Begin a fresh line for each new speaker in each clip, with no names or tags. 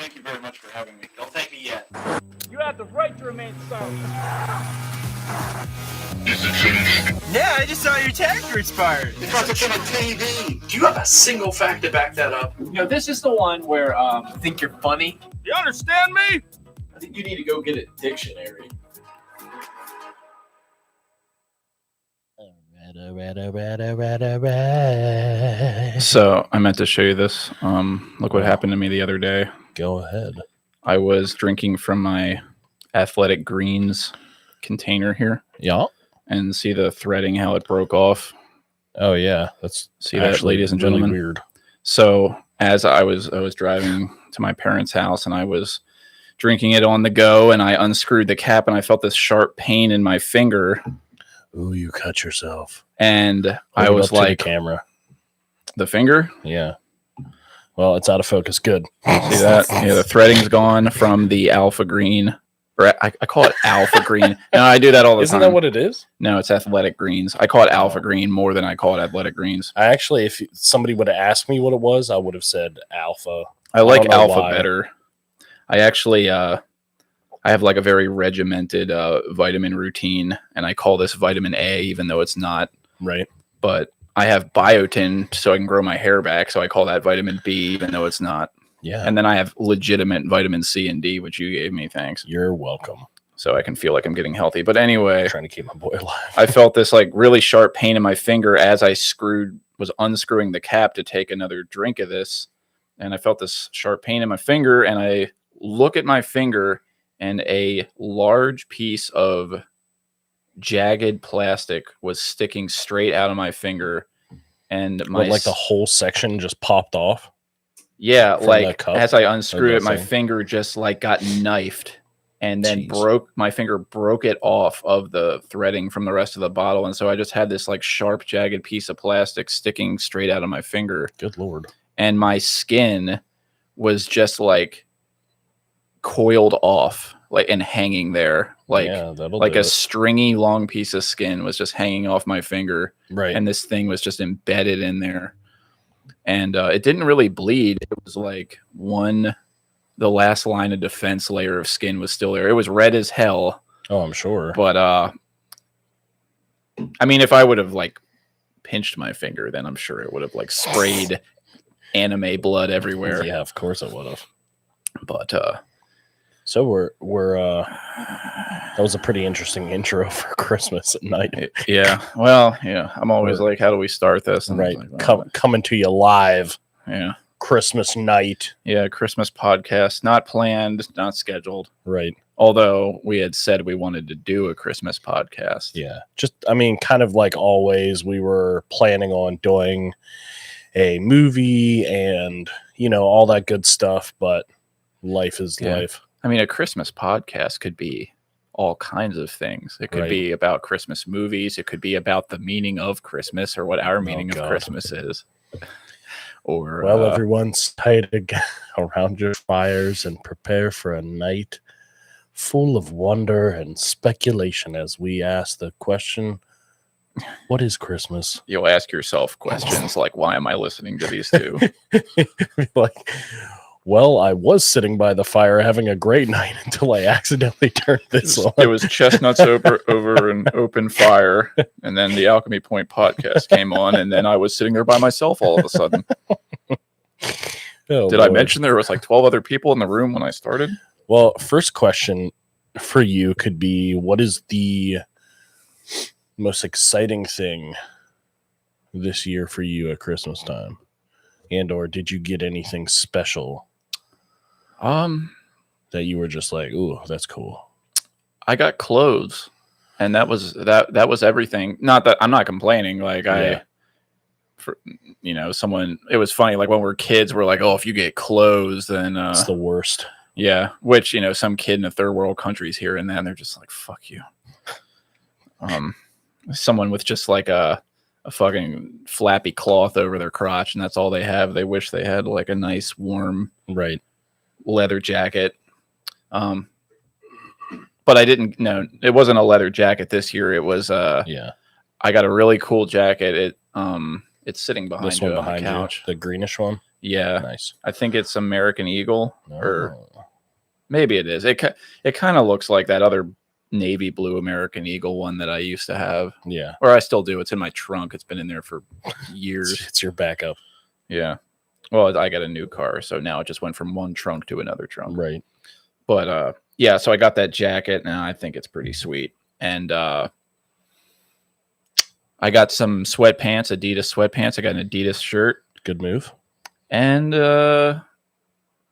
thank you very much for having me. Don't thank me yet.
You have the right to remain silent.
Is it finished?
Yeah, I just saw your character expired.
It's about to come on TV.
Do you have a single fact to back that up?
You know, this is the one where
Think you're funny?
you understand me?
I think you need to go get a dictionary.
So I meant to show you this. Look what happened to me the other day.
Go ahead.
I was drinking from my Athletic Greens container here.
Yeah.
And see the threading, how it broke off.
Oh yeah, that's
See that, ladies and gentlemen?
really weird.
So as I was driving to my parents' house and I was drinking it on the go and I unscrewed the cap and I felt this sharp pain in my finger.
Ooh, you cut yourself.
And I
Hold it
was
up to the
like,
camera.
the finger?
Yeah. Well, it's out of focus. Good.
See that? Yeah, the threading's gone from the alpha green. Or I call it alpha green. No, I do that all the
Isn't
time.
that what it is?
No, it's athletic greens. I call it alpha green more than I call it athletic greens.
I actually, if somebody would have asked me what it was, I would have said alpha.
I like
don't know
alpha
why.
better. I actually, I have like a very regimented vitamin routine, and I call this vitamin A, even though it's not.
Right.
But I have biotin so I can grow my hair back, so I call that vitamin B, even though it's not.
Yeah.
And then I have legitimate vitamin C and D, which you gave me, thanks.
You're welcome.
So I can feel like I'm getting healthy. But anyway,
Trying to keep my boy alive.
I felt this like really sharp pain in my finger as I was unscrewing the cap to take another drink of this. And I felt this sharp pain in my finger, and I look at my finger, and a large piece of jagged plastic was sticking straight out of my finger. And my
Like the whole section just popped off.
yeah,
from
like
the cup,
as I unscrewed it, my
thing?
finger just like got knifed and then
Jeez.
my finger broke it off of the threading from the rest of the bottle. And so I just had this like sharp, jagged piece of plastic sticking straight out of my finger.
Good Lord.
And my skin was just like coiled off, like and hanging there, like
Yeah, that'll
like
do
a
it.
stringy long piece of skin was just hanging off my finger,
Right.
and this thing was just embedded in there. And it didn't really bleed. It was like the last line of defense layer of skin was still there. It was red as hell,
Oh, I'm sure.
but I mean, if I would have like pinched my finger, then I'm sure it would have like sprayed anime blood everywhere.
Yeah, of course it would have.
But
So we're that was a pretty interesting intro for Christmas at night.
yeah, well, yeah, I'm always like, how do we start this? And
Right.
it's like,
Coming to you live
yeah,
Christmas night.
yeah, Christmas podcast, not planned, not scheduled.
Right.
Although we had said we wanted to do a Christmas podcast.
Yeah. Just I mean, kind of like always, we were planning on doing a movie and all that good stuff, but life is
Yeah.
life.
I mean, a Christmas podcast could be all kinds of things. It could
Right.
be about Christmas movies. It could be about the meaning of Christmas or what our meaning of
God.
Christmas is. Or
Well, everyone's tight around your fires and prepare for a night full of wonder and speculation as we ask the question, what is Christmas?
you'll ask yourself questions like, why am I listening to these two?
Like, well, I was sitting by the fire having a great night until I accidentally turned this on.
It was chestnuts over an open fire, and then the Alchemy Point podcast came on, and then I was sitting there by myself all of a sudden.
Oh,
Did I
Lord.
mention there was like 12 other people in the room when I started?
Well, first question for you could be, what is the most exciting thing this year for you at Christmas time? And or did you get anything special that you were just like, ooh, that's cool?
I got clothes, and that was everything. Not that I'm not complaining. Like
Yeah.
someone. It was funny. Like when we were kids, we're like, oh, if you get clothes, then
It's the worst.
yeah. Which some kid in a third world country's hearing that, and they're just like, fuck you. Someone with just like a fucking flappy cloth over their crotch, and that's all they have. They wish they had like a nice warm
Right.
leather jacket. But I didn't. No, it wasn't a leather jacket this year. It was
Yeah.
I got a really cool jacket. It's sitting behind
This
you
one
on the
behind
couch.
you, the greenish one.
Yeah,
Nice.
I think it's American Eagle, or
Oh.
maybe it is. It kind of looks like that other navy blue American Eagle one that I used to have,
Yeah.
or I still do. It's in my trunk. It's been in there for years.
It's your backup.
Yeah. Well, I got a new car, so now it just went from one trunk to another trunk.
Right.
But yeah, so I got that jacket, and I think it's pretty sweet. And I got some sweatpants, Adidas sweatpants. I got an Adidas shirt.
Good move.
And that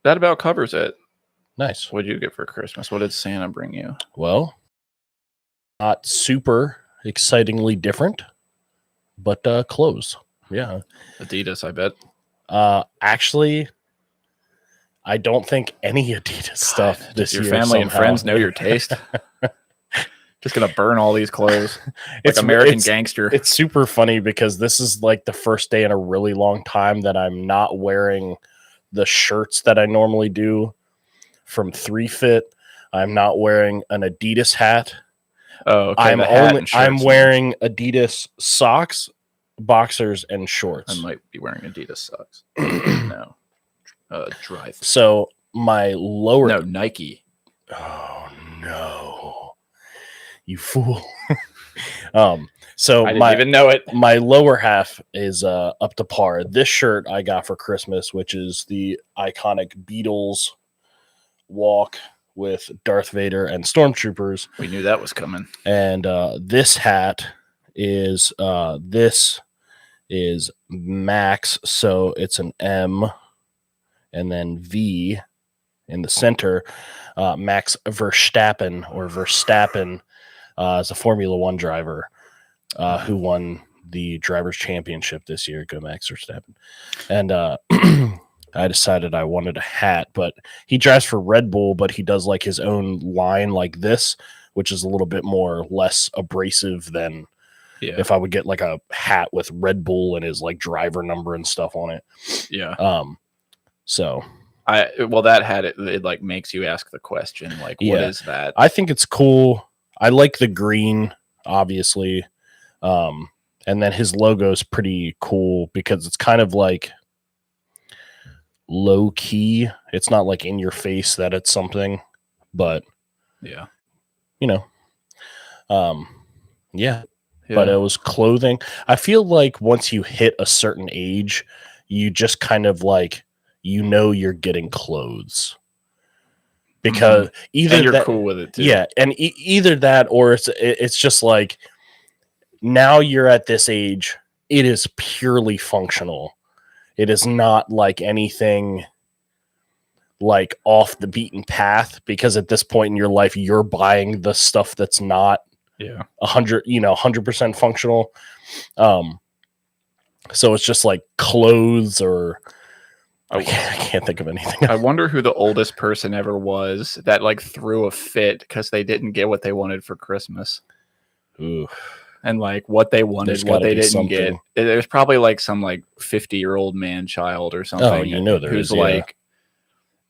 about covers it.
Nice.
What did you get for Christmas? What did Santa bring you?
Well, not super excitingly different, but clothes. Yeah.
Adidas, I bet.
Actually, I don't think any Adidas stuff this
Your
year.
family and
somehow.
friends know your taste. Just gonna burn all these clothes.
It's
Like American
it's-
Gangster.
It's super funny because this is like the first day in a really long time that I'm not wearing the shirts that I normally do from 3Fit. I'm not wearing an Adidas hat.
Oh, okay.
I'm wearing Adidas socks, boxers, and shorts.
I might be wearing Adidas socks. No. Dry.
So my lower
No, Nike.
Oh no. You fool. So
I didn't even know it.
my lower half is up to par. This shirt I got for Christmas, which is the iconic Beatles walk with Darth Vader and stormtroopers.
We knew that was coming.
And this hat is this is Max, so it's an M and then V in the center. Max Verstappen is a Formula One driver who won the Drivers' Championship this year. Go Max Verstappen. And I decided I wanted a hat, but he drives for Red Bull, but he does like his own line like this, which is a little bit less abrasive than if I would get like a hat with Red Bull and his like driver number and stuff on it.
Yeah.
So
that hat, it like makes you ask the question, like, what is that?
I think it's cool. I like the green, obviously. And then his logo is pretty cool because it's kind of like low key. It's not like in your face that it's something, but
yeah.
But it was clothing. I feel like once you hit a certain age, you just kind of like, you're getting clothes because either
you're cool with it too.
Yeah. And either that, or it's just like, now you're at this age, it is purely functional. It is not like anything like off the beaten path, because at this point in your life, you're buying the stuff that's not 100% functional. So it's just like clothes or I can't think of anything.
I wonder who the oldest person ever was that like threw a fit because they didn't get what they wanted for Christmas.
Ooh.
And like what they wanted, what they didn't get. There's probably like some like 50-year-old man child or something.
Oh,
who's like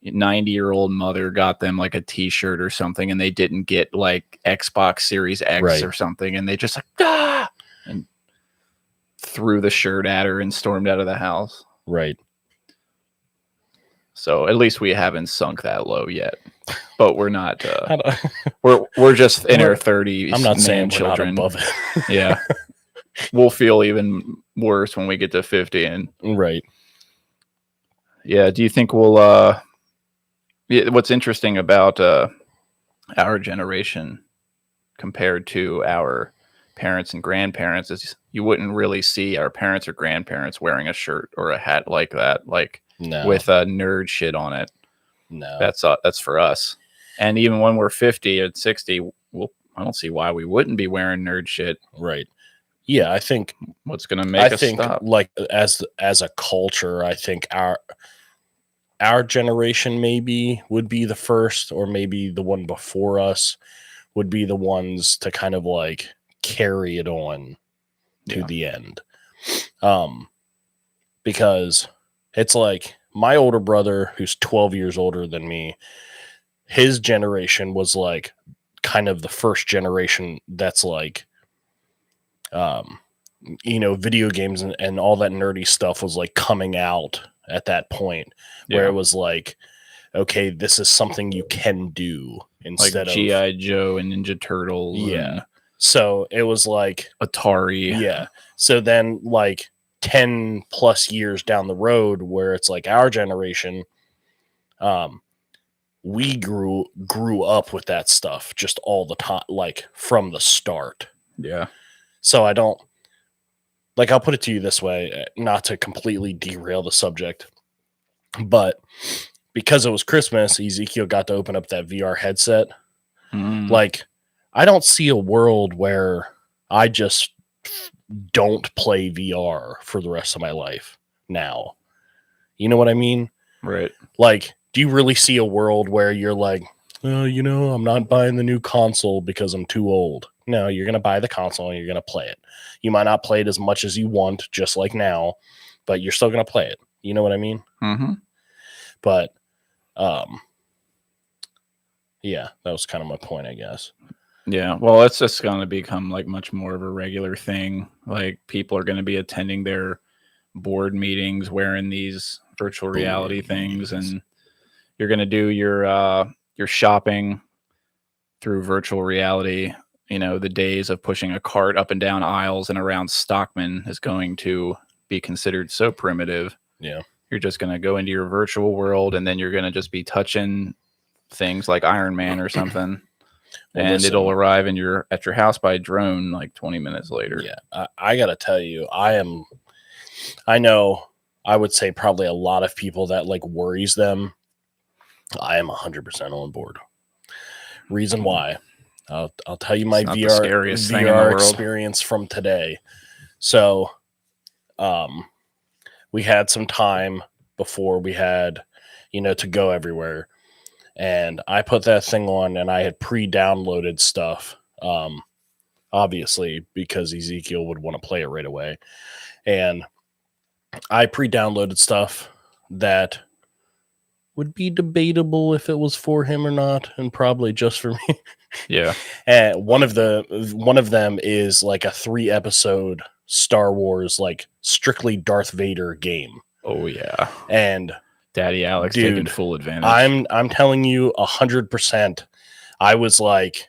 90-year-old mother got them like a t-shirt or something, and they didn't get like Xbox Series X or something, and they just like and threw the shirt at her and stormed out of the house.
Right.
So at least we haven't sunk that low yet, but we're not. We're just in our 30s.
I'm not saying
children.
We're not above it.
Yeah, we'll feel even worse when we get to 50. And
right.
Yeah. Do you think we'll? What's interesting about our generation compared to our parents and grandparents is you wouldn't really see our parents or grandparents wearing a shirt or a hat like that, like with a nerd shit on it.
No,
that's for us. And even when we're 50 or 60, I don't see why we wouldn't be wearing nerd shit.
Right. Yeah, I think
what's going to make us stop?
Like as a culture, I think our generation maybe would be the first, or maybe the one before us would be the ones to kind of like carry it on to the end. Because it's like my older brother, who's 12 years older than me, his generation was like kind of the first generation that's like video games and all that nerdy stuff was like coming out at that point, where
Yeah.
it was like, okay, this is something you can do instead
Like G.I. Joe and Ninja Turtles.
Yeah. So it was like
Atari.
Yeah. So then like 10 plus years down the road, where it's like our generation, we grew up with that stuff just all the time, like from the start.
Yeah.
So I don't like, I'll put it to you this way, not to completely derail the subject, but because it was Christmas, Ezekiel got to open up that VR headset.
Mm.
Like, I don't see a world where I just don't play VR for the rest of my life now. You know what I mean?
Right.
Like, do you really see a world where you're like, oh, I'm not buying the new console because I'm too old? No, you're going to buy the console and you're going to play it. You might not play it as much as you want, just like now, but you're still going to play it. You know what I mean?
Mm-hmm.
But, yeah, that was kind of my point, I guess.
Yeah, well, it's just going to become like much more of a regular thing. Like, people are going to be attending their board meetings wearing these virtual reality things, and you're going to do your shopping through virtual reality. The days of pushing a cart up and down aisles and around Stockman is going to be considered so primitive.
Yeah.
You're just going to go into your virtual world, and then you're going to just be touching things like Iron Man or something.
Well,
and
listen,
it'll arrive at your house by drone like 20 minutes later.
Yeah, I got to tell you, I know I would say probably a lot of people that like worries them. I am 100% on board. Reason why, I'll tell you my VR experience from today. So, we had some time before we had, to go everywhere. And I put that thing on, and I had pre-downloaded stuff, obviously, because Ezekiel would want to play it right away. And I pre-downloaded stuff that would be debatable if it was for him or not, and probably just for me.
Yeah.
And one of them is like a 3-episode Star Wars, like strictly Darth Vader game.
Oh yeah.
And
Daddy Alex taking full advantage.
I'm telling you 100%. I was like,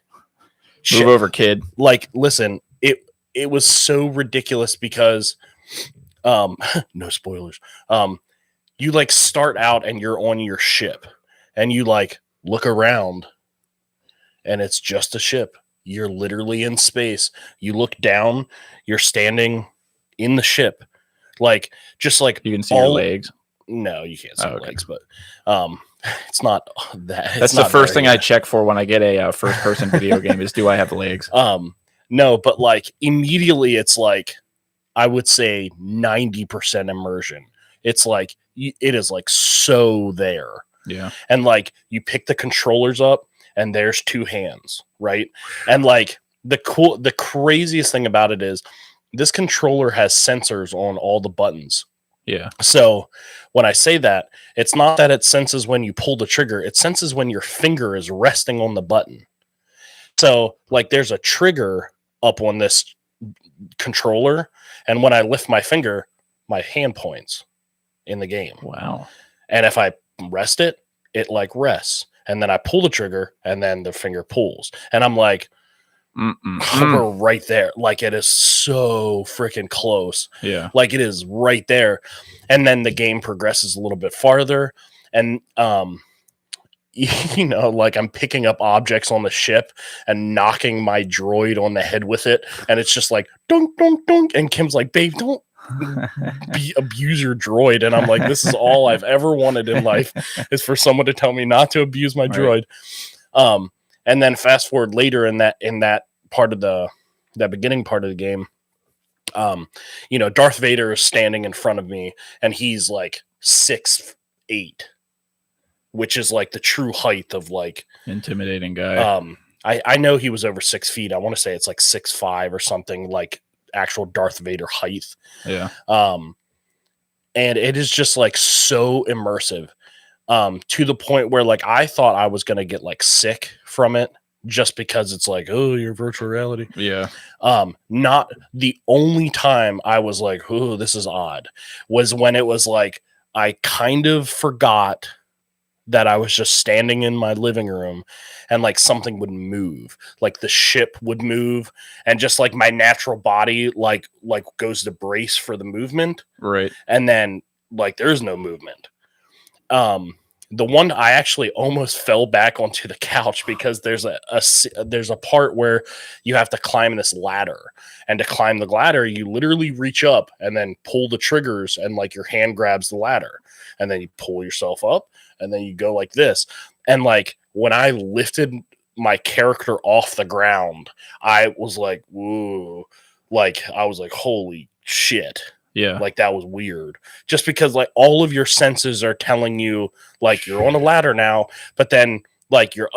move over, kid.
Like, listen, it was so ridiculous because, no spoilers. You like start out and you're on your ship, and you like look around, and it's just a ship. You're literally in space. You look down, you're standing in the ship, like just like
you can see your legs.
No, you can't see legs, but it's not that.
That's the first thing I check for when I get a first-person video game is, do I have legs?
No, but like immediately it's like, I would say 90% immersion. It's like, it is like so there.
Yeah.
And like you pick the controllers up and there's 2 hands, right? And like the craziest thing about it is this controller has sensors on all the buttons.
Yeah.
So when I say that, it's not that it senses when you pull the trigger, it senses when your finger is resting on the button. So like there's a trigger up on this controller, and when I lift my finger, my hand points in the game.
Wow.
And if I rest it, it like rests. And then I pull the trigger, and then the finger pulls. And I'm like, we're right there. Like, it is so freaking close.
Yeah.
Like, it is right there. And then the game progresses a little bit farther. And, like I'm picking up objects on the ship and knocking my droid on the head with it. And it's just like, dunk, dunk, dunk. And Kim's like, babe, don't abuse your droid. And I'm like, this is all I've ever wanted in life, is for someone to tell me not to abuse my droid. And then fast forward later in that part of that beginning part of the game, Darth Vader is standing in front of me, and he's like 6'8", which is like the true height of like
intimidating guy.
I know he was over 6 feet. I want to say it's like 6'5" or something, like actual Darth Vader height.
Yeah.
And it is just like so immersive, to the point where like I thought I was going to get like sick from it, just because it's like, oh, your virtual reality.
Yeah.
Not the only time I was like, oh, this is odd, was when it was like I kind of forgot that I was just standing in my living room and like something would move, like the ship would move, and just like my natural body like goes to brace for the movement.
Right.
And then like there's no movement. The one I actually almost fell back onto the couch because there's a part where you have to climb this ladder, and to climb the ladder you literally reach up and then pull the triggers, and like your hand grabs the ladder, and then you pull yourself up, and then you go like this. And like when I lifted my character off the ground, I was like, whoa, like I was like, holy shit.
Yeah.
Like that was weird, just because like all of your senses are telling you like you're on a ladder now, but then like you're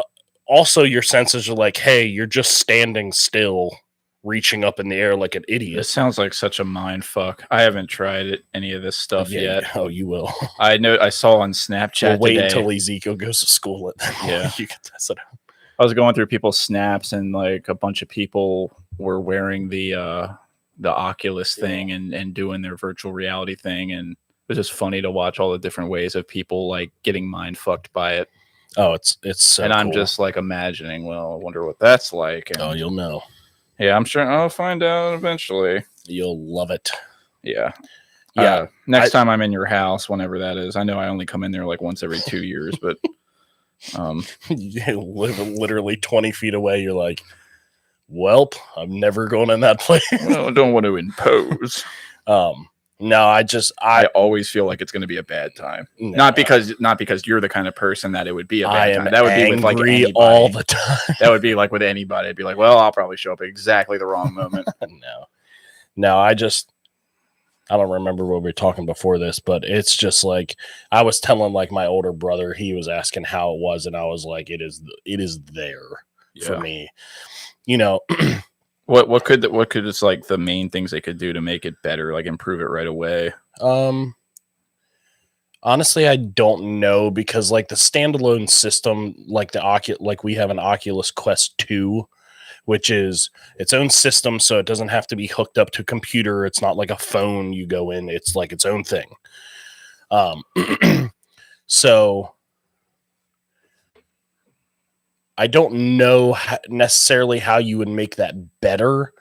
also your senses are like, hey, you're just standing still, reaching up in the air like an idiot.
It sounds like such a mind fuck. I haven't tried any of this stuff yet.
Oh, you will.
I know. I saw on Snapchat.
We'll wait
today,
until Ezekiel goes to school.
Yeah.
You can test it out.
I was going through people's snaps, and like a bunch of people were wearing the Oculus thing and doing their virtual reality thing, and it was just funny to watch all the different ways of people like getting mind fucked by it.
Oh, it's so
and I'm
cool.
just like imagining, well, I wonder what that's like. And,
oh, you'll know.
Yeah, I'm sure I'll find out eventually.
You'll love it.
Yeah.
Yeah.
Next time I'm in your house, whenever that is. I know I only come in there like once every 2 years, but
you live literally 20 feet away. You're like, welp, I'm never going in that place.
well, I don't want to impose.
No, I
always feel like it's going to be a bad time.
No.
Not because you're the kind of person that it would be a bad time. That would be with like anybody.
All the time.
That would be like with anybody. It'd be like, well, I'll probably show up at exactly the wrong moment.
No, I don't remember what we were talking before this, but it's just like I was telling like my older brother, he was asking how it was, and I was like, it is there for me. You know,
what could it's like the main things they could do to make it better, like improve it right away?
Honestly, I don't know, because like the standalone system, like like we have an Oculus Quest 2, which is its own system, so it doesn't have to be hooked up to a computer. It's not like a phone you go in. It's like its own thing. So I don't know necessarily how you would make that better,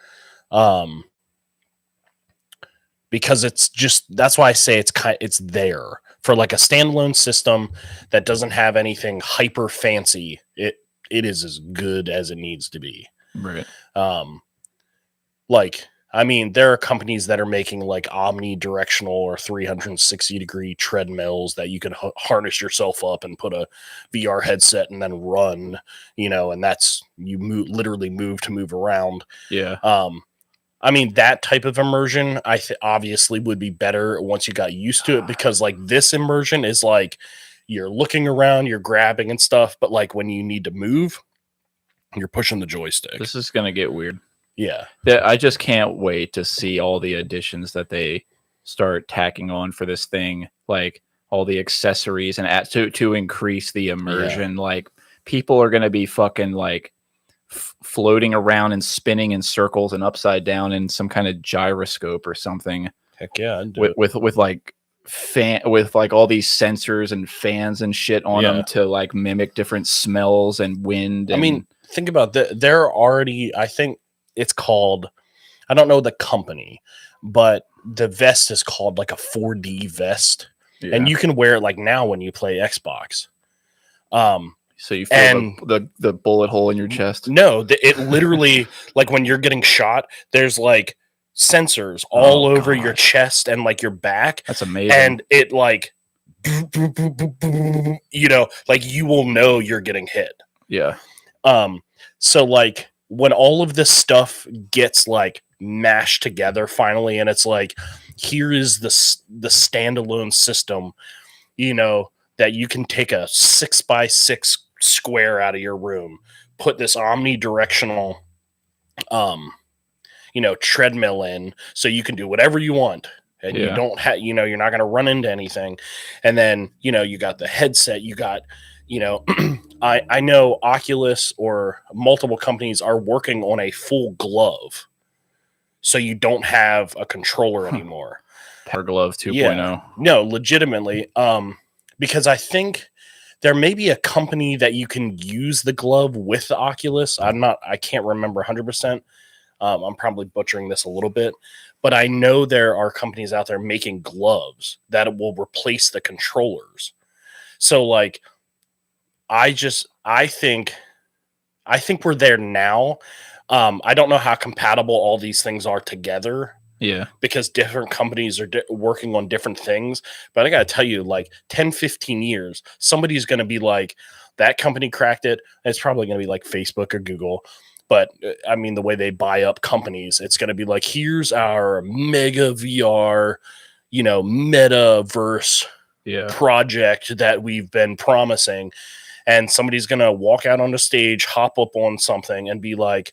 because that's why I say it's there for like a standalone system that doesn't have anything hyper fancy. It is as good as it needs to be.
Right.
Like, I mean, there are companies that are making like omnidirectional or 360-degree treadmills that you can harness yourself up and put a VR headset and then run, and that's literally move around.
Yeah.
I mean, that type of immersion, obviously would be better once you got used to it, because like this immersion is like you're looking around, you're grabbing and stuff, but like when you need to move, you're pushing the joystick.
This is gonna get weird.
Yeah.
I just can't wait to see all the additions that they start tacking on for this thing, like all the accessories and to increase the immersion. Yeah. Like people are gonna be fucking like floating around and spinning in circles and upside down in some kind of gyroscope or something.
Heck yeah,
with like with like all these sensors and fans and shit on them to like mimic different smells and wind.
I mean, think about that. They're already, I think it's called, I don't know the company, but the vest is called like a 4D vest, and you can wear it like now when you play Xbox.
So you feel the bullet hole in your chest?
No, it literally, like when you're getting shot, there's like sensors all over your chest and like your back.
That's amazing.
And it like, like you will know you're getting hit.
Yeah.
So like when all of this stuff gets like mashed together finally, and it's like, here is the standalone system, that you can take a 6x6 square out of your room, put this omnidirectional treadmill in, so you can do whatever you want, and you don't have, you're not going to run into anything. And then you got the headset, you got I know Oculus or multiple companies are working on a full glove, so you don't have a controller anymore.
Power Glove 2.0.
Yeah, no, legitimately. Because I think there may be a company that you can use the glove with the Oculus. I can't remember 100%. I'm probably butchering this a little bit, but I know there are companies out there making gloves that will replace the controllers. So like, I think we're there now. I don't know how compatible all these things are together.
Yeah.
Because different companies are working on different things. But I got to tell you, like 10, 15 years, somebody's going to be like, that company cracked it. It's probably going to be like Facebook or Google. But I mean, the way they buy up companies, it's going to be like, here's our mega VR, metaverse project that we've been promising. And somebody's going to walk out on the stage, hop up on something and be like,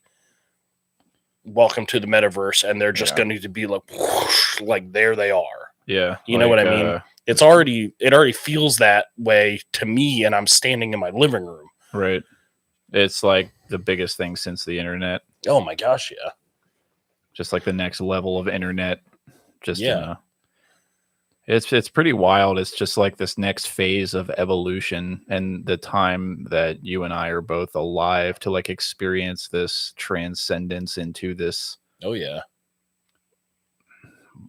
welcome to the metaverse, and they're just going to be like, whoosh, like there they are.
Yeah,
you know what I mean. It already feels that way to me, and I'm standing in my living room.
Right. It's like the biggest thing since the internet.
Oh my gosh, yeah.
Just like the next level of internet. Just it's pretty wild. It's just like this next phase of evolution, and the time that you and I are both alive to like experience this transcendence into this.
Oh yeah.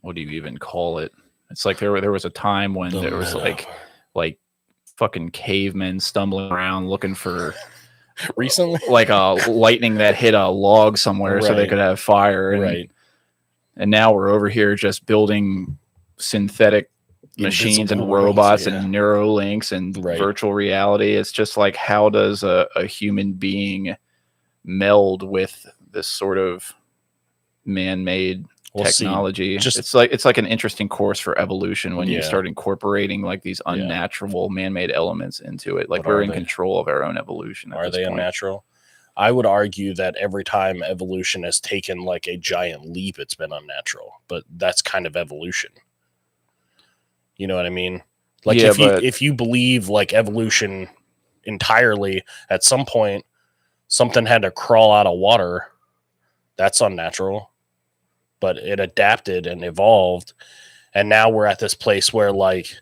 What do you even call it? It's like there was a time when there was like fucking cavemen stumbling around looking for
recently
like a lightning that hit a log somewhere so they could have fire. And now we're over here just building synthetic machines and robots and Neuralinks and virtual reality. It's just like, how does a human being meld with this sort of man-made technology? It's like an interesting course for evolution when you start incorporating like these unnatural man-made elements into it. Like, we're in control of our own evolution.
Are they unnatural? I would argue that every time evolution has taken like a giant leap, it's been unnatural, but that's kind of evolution. You know what I mean? Like, if you believe like evolution entirely, at some point something had to crawl out of water. That's unnatural, but it adapted and evolved. And now we're at this place where like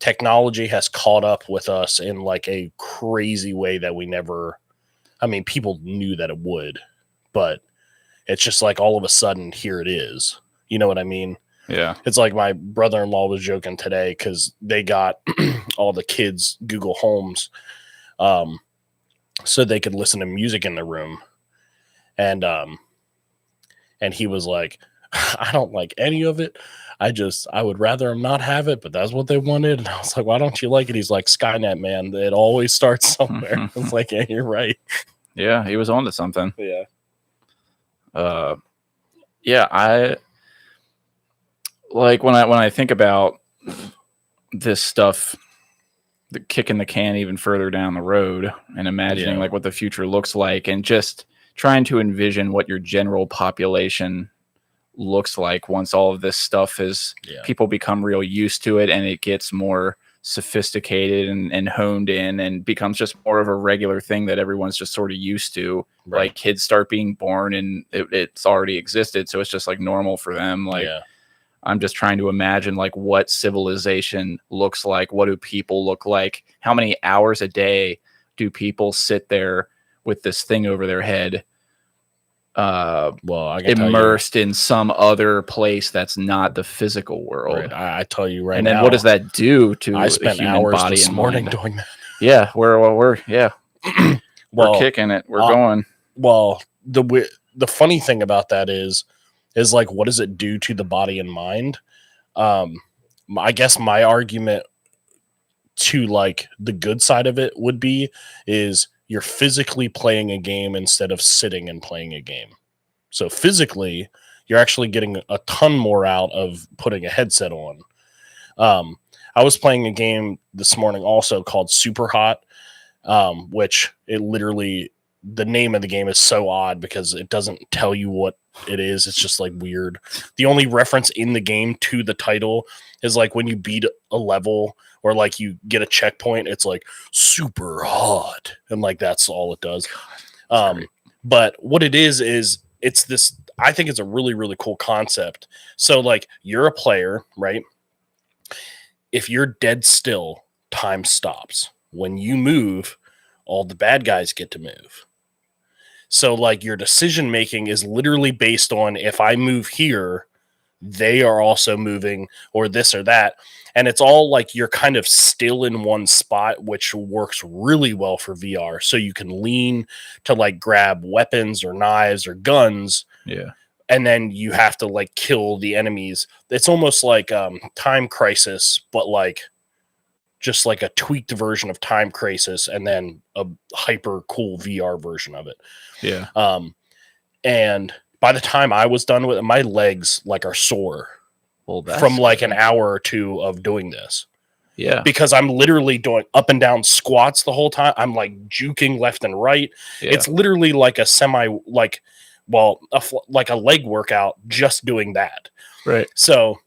technology has caught up with us in like a crazy way that we never, I mean, people knew that it would, but it's just like all of a sudden here it is. You know what I mean?
Yeah.
It's like my brother-in-law was joking today because they got all the kids Google Homes so they could listen to music in the room. And he was like, I don't like any of it. I would rather them not have it, but that's what they wanted. And I was like, why don't you like it? He's like, Skynet, man. It always starts somewhere. I was like, yeah, you're right.
Yeah, he was on to something.
Yeah.
I like when I think about this stuff, the kicking the can even further down the road and imagining like what the future looks like, and just trying to envision what your general population looks like once all of this stuff is people become real used to it, and it gets more sophisticated and honed in and becomes just more of a regular thing that everyone's just sort of used to. Like, kids start being born and it's already existed, so it's just like normal for them. Like, I'm just trying to imagine like what civilization looks like. What do people look like? How many hours a day do people sit there with this thing over their head, immersed in some other place that's not the physical world?
Right. I tell you right now.
And then what does that do to
I spent
the human
hours
body
this
and
morning
mind?
doing that.
Yeah, we're kicking it. We're going.
Well, the funny thing about that is like, what does it do to the body and mind? I guess my argument to like the good side of it would be is you're physically playing a game instead of sitting and playing a game. So physically, you're actually getting a ton more out of putting a headset on. I was playing a game this morning also called Super Hot, which it literally, the name of the game is so odd because it doesn't tell you what it is. It's just like weird. The only reference in the game to the title is like when you beat a level or like you get a checkpoint, it's like super hot. And like that's all it does. But what it is it's this, I think it's a really, really cool concept. So like you're a player, right? If you're dead still, time stops. When you move, all the bad guys get to move. So like your decision making is literally based on if I move here, they are also moving or this or that. And it's all like you're kind of still in one spot, which works really well for VR. So you can lean to like grab weapons or knives or guns.
Yeah.
And then you have to like kill the enemies. It's almost like Time Crisis, but like just like a tweaked version of Time Crisis and then a hyper cool VR version of it.
Yeah.
And by the time I was done with it, my legs like are sore from like an hour or two of doing this.
Yeah.
Because I'm literally doing up and down squats the whole time. I'm like juking left and right.
Yeah.
It's literally like a like a leg workout just doing that.
Right.
So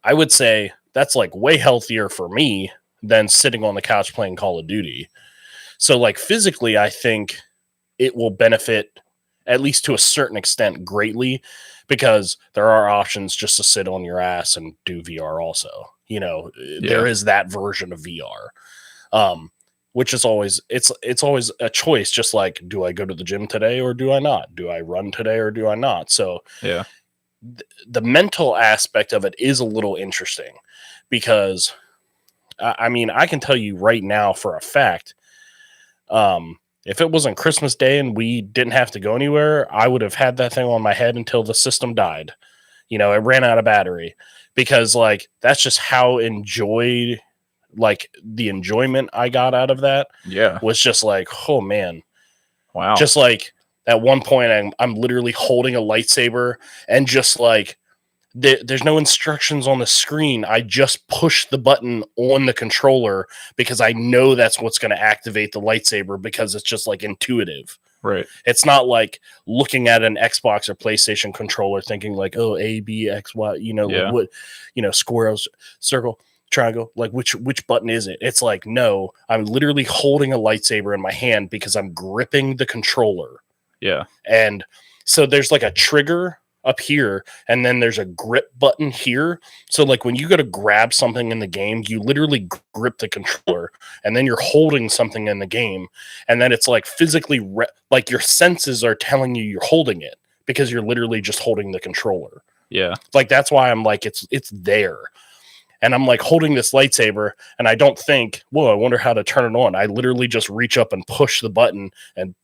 I would say that's like way healthier for me than sitting on the couch playing Call of Duty. So like physically, I think it will benefit at least to a certain extent greatly because there are options just to sit on your ass and do VR also. You know, there is that version of VR. Which is always, it's always a choice. Just like, do I go to the gym today or do I not? Do I run today or do I not? So
yeah,
the mental aspect of it is a little interesting because I mean, I can tell you right now for a fact, if it wasn't Christmas Day and we didn't have to go anywhere, I would have had that thing on my head until the system died. You know, it ran out of battery because like, that's just how the enjoyment I got out of that was just like, oh man,
wow.
Just like at one point I'm literally holding a lightsaber and just like there's no instructions on the screen. I just push the button on the controller because I know that's what's going to activate the lightsaber because it's just like intuitive.
Right.
It's not like looking at an Xbox or PlayStation controller thinking like, oh, A, B, X, Y, you know, like what, you know, squares, circle, triangle, like which button is it? It's like, no, I'm literally holding a lightsaber in my hand because I'm gripping the controller.
Yeah.
And so there's like a trigger up here and then there's a grip button here. So like when you go to grab something in the game, you literally grip the controller and then you're holding something in the game. And then it's like physically like your senses are telling you you're holding it because you're literally just holding the controller.
Yeah.
Like that's why I'm like, it's there. And I'm like holding this lightsaber and I don't think, whoa, I wonder how to turn it on. I literally just reach up and push the button and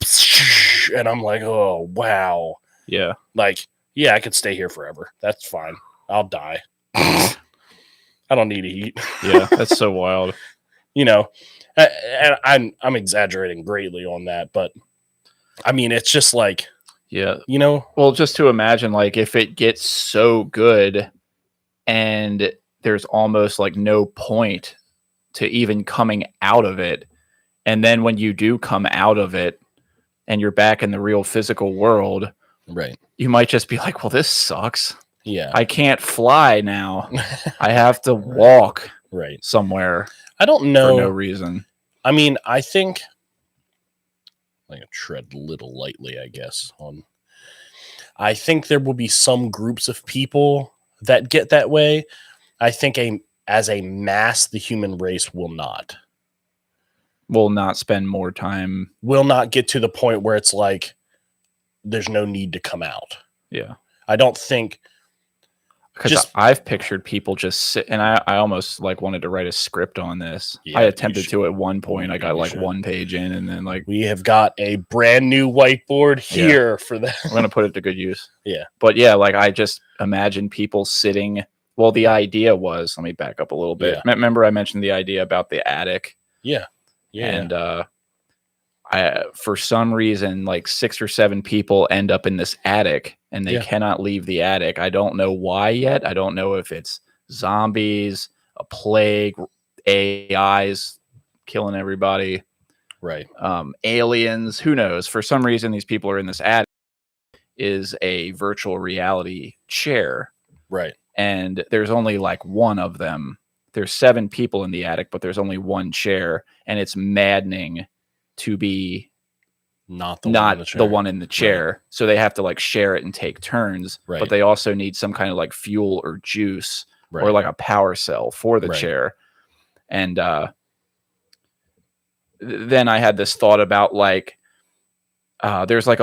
I'm like, oh, wow.
Yeah.
Like, yeah, I could stay here forever. That's fine. I'll die. I don't need to eat.
Yeah, that's so wild.
You know, and I'm exaggerating greatly on that, but I mean, it's just like,
yeah,
you know,
well, just to imagine like if it gets so good and there's almost like no point to even coming out of it. And then when you do come out of it and you're back in the real physical world,
right,
you might just be like, well, this sucks.
Yeah.
I can't fly now. I have to walk somewhere.
I don't know.
For no reason.
I mean, I think I'm going to tread a little lightly, I guess. I think there will be some groups of people that get that way. I think as a mass, the human race will not.
Will not spend more time.
Will not get to the point where it's like, there's no need to come out.
Yeah.
I don't think.
Because I've pictured people just sit, and I almost like wanted to write a script on this.
Yeah,
I attempted to at one point. I got like one page in, and then like
we have got a brand new whiteboard here for that.
I'm gonna put it to good use.
Yeah,
but yeah, like I just imagine people sitting. Well, the idea was. Let me back up a little bit.
Yeah.
Remember, I mentioned the idea about the attic.
Yeah, yeah,
and for some reason, like 6 or 7 people end up in this attic and they cannot leave the attic. I don't know why yet. I don't know if it's zombies, a plague, AIs killing everybody,
right?
Aliens, who knows? For some reason, these people are in this attic. is a virtual reality chair,
Right.
and there's only like one of them. There's 7 people in the attic, but there's only one chair, and it's maddening to be
Not
the one in the chair.
Right.
So they have to like share it and take turns,
Right.
but they also need some kind of like fuel or juice
Right.
or like a power cell for the
Right.
chair. And then I had this thought about like, there's like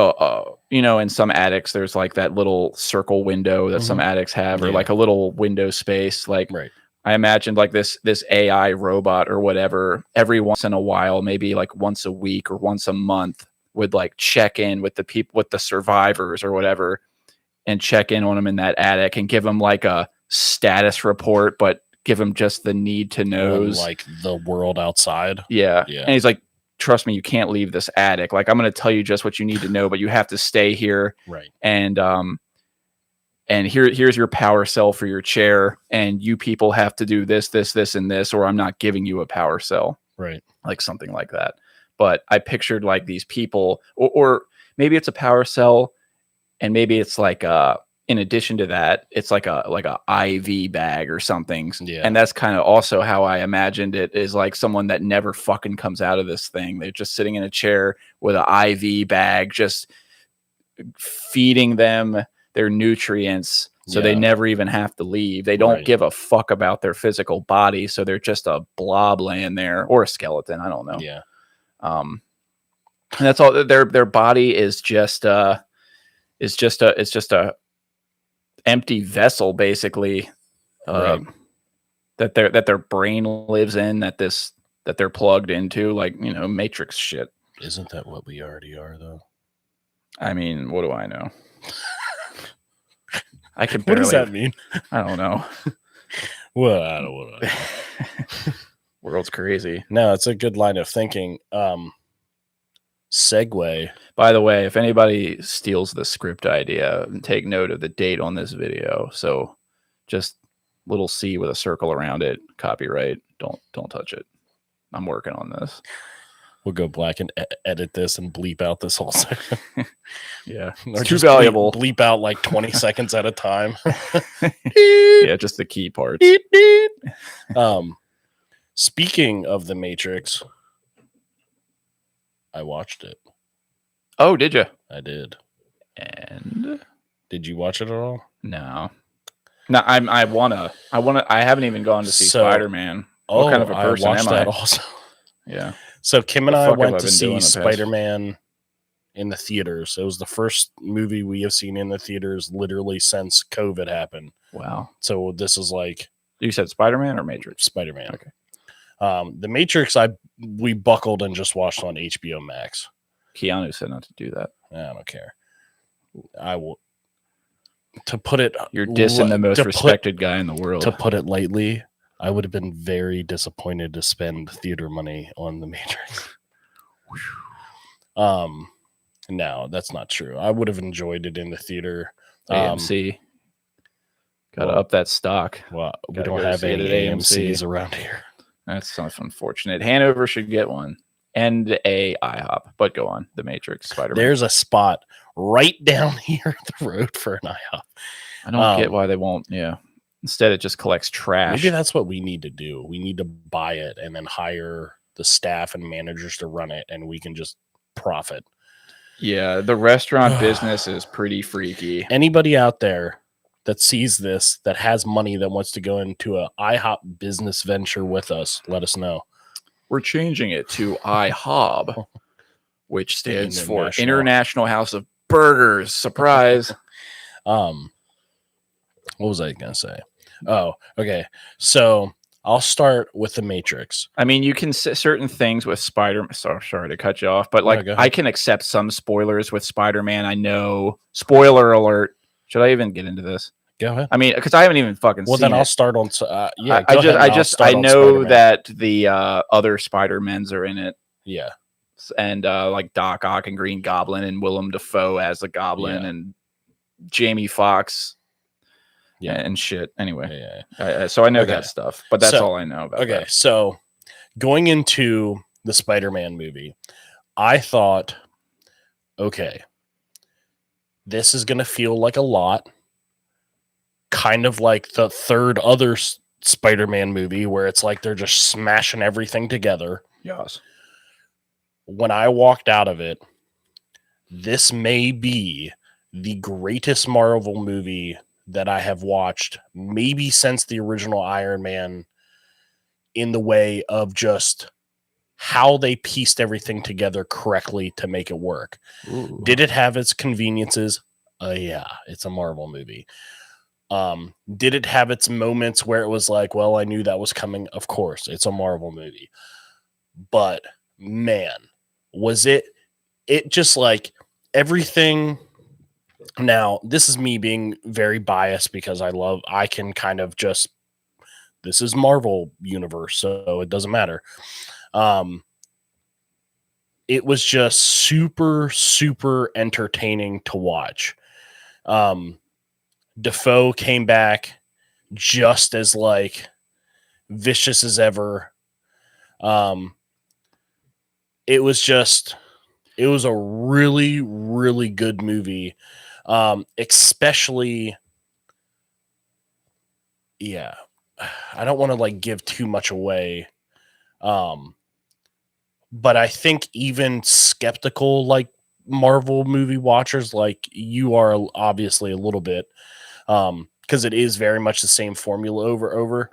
in some attics, there's like that little circle window that some attics have, or like a little window space. Like,
Right.
I imagined like this AI robot or whatever every once in a while, maybe like once a week or once a month, would like check in with the people, with the survivors or whatever, and check in on them in that attic and give them like a status report, but give them just the need to knows,
like the world outside.
Yeah.
Yeah.
And he's like, trust me, you can't leave this attic. Like, I'm going to tell you just what you need to know, but you have to stay here.
Right.
And here's your power cell for your chair. And you people have to do this, and this, or I'm not giving you a power cell.
Right.
Like something like that. But I pictured like these people, or maybe it's a power cell, and maybe it's like in addition to that, it's like a IV bag or something.
Yeah.
And that's kind of also how I imagined it, is like someone that never fucking comes out of this thing. They're just sitting in a chair with an IV bag, just feeding them their nutrients. So they never even have to leave. They don't give a fuck about their physical body. So they're just a blob laying there, or a skeleton. I don't know.
Yeah.
And that's all. Their body is just a empty vessel, basically,
Right.
that their brain lives in, that they're plugged into, like, Matrix shit.
Isn't that what we already are, though?
I mean, what do I know? I can
What
barely.
does that mean?
I don't know.
Well, I don't know.
World's crazy.
No, it's a good line of thinking. Segue.
By the way, if anybody steals the script idea, take note of the date on this video. So just little C with a circle around it. Copyright. Don't touch it. I'm working on this.
We'll go black and edit this and bleep out this whole section.
Yeah.
Or
It's too
just
valuable.
Bleep out like 20 seconds at a time.
Yeah, just the key parts.
Speaking of The Matrix, I watched it.
Oh, did you?
I did.
And
Did you watch it at all?
no. No, I haven't even gone to see Spider-Man. What kind of a person
I watched
am
that
I?
also.
Yeah.
So Kim and
The
I
fuck have
went
I
to
been
see
doing the past-
Spider-Man in the theaters. It was the first movie we have seen in the theaters literally since COVID happened.
Wow.
So this is like
You said Spider-Man or Matrix?
Spider-Man.
Okay.
The Matrix, we buckled and just watched on HBO Max.
Keanu said not to do that.
I don't care. I will. To put it,
You're dissing the most respected guy in the world.
To put it lightly, I would have been very disappointed to spend theater money on The Matrix. No, that's not true. I would have enjoyed it in the theater.
AMC. Got to
well-
up that stock.
Well, we
Gotta
don't
go
have
see it
any
at AMC.
AMCs around here.
That's unfortunate. Hanover should get one. And a IHOP. But go on. The Matrix, Spider-Man.
There's a spot right down here at the road for an IHOP.
I don't get why they won't. Yeah. Instead, it just collects trash.
Maybe that's what we need to do. We need to buy it and then hire the staff and managers to run it, and we can just profit.
Yeah, the restaurant business is pretty freaky.
Anybody out there that sees this, that has money, that wants to go into a IHOP business venture with us, let us know.
We're changing it to IHOB, which stands for International House of Burgers. Surprise.
What was I going to say? Oh, okay. So I'll start with The Matrix.
I mean, you can say certain things with Spider-Man. Sorry to cut you off, but like,
go ahead.
I can accept some spoilers with Spider-Man. I know. Spoiler alert. Should I even get into this?
Go ahead.
I mean, because I haven't even fucking
Well,
seen
then
it.
I'll start on. Yeah,
I know that the other Spider-Mens are in it.
Yeah.
And like Doc Ock and Green Goblin and Willem Dafoe as the Goblin and Jamie Foxx and shit. Anyway, so I know that stuff, but that's all I know about that.
So going into the Spider-Man movie, I thought, okay, this is going to feel like a lot, kind of like the third other Spider-Man movie where it's like they're just smashing everything together.
Yes.
When I walked out of it, this may be the greatest Marvel movie that I have watched, maybe since the original Iron Man, in the way of just how they pieced everything together correctly to make it work.
Ooh.
Did it have its conveniences? Yeah, it's a Marvel movie. Did it have its moments where it was like, well, I knew that was coming? Of course, it's a Marvel movie. But man, was it just like everything. Now, this is me being very biased because I can kind of just, this is Marvel universe, so it doesn't matter. It was just super, super entertaining to watch. Defoe came back just as like vicious as ever. It was a really, really good movie. Especially, yeah, I don't want to like give too much away. But I think even skeptical, like Marvel movie watchers, like you are obviously a little bit, because it is very much the same formula over.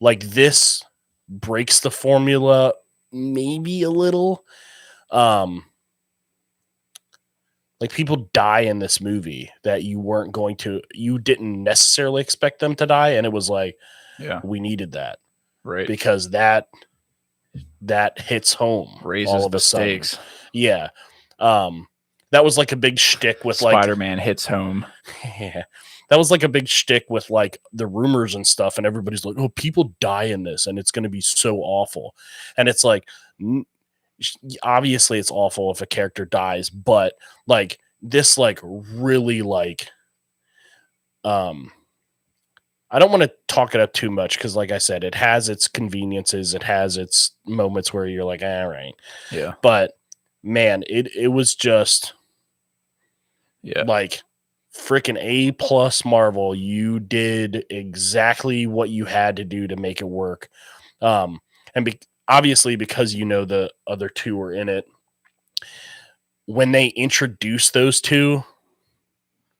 Like this breaks the formula maybe a little. Like people die in this movie that you didn't necessarily expect them to die. And it was like,
Yeah.
we needed that.
Right.
Because that hits home.
Raises
all of
the
a sudden.
stakes.
Yeah. That was like a big shtick with like
Spider-Man hits home.
Yeah. That was like a big shtick with like the rumors and stuff. And everybody's like, oh, people die in this and it's going to be so awful. And it's like, obviously it's awful if a character dies, but like this, like really like, I don't want to talk it up too much because, like I said, it has its conveniences. It has its moments where you're like, all right.
Yeah.
But man, it was just like freaking A+ Marvel. You did exactly what you had to do to make it work. And obviously, because the other two were in it, when they introduced those two,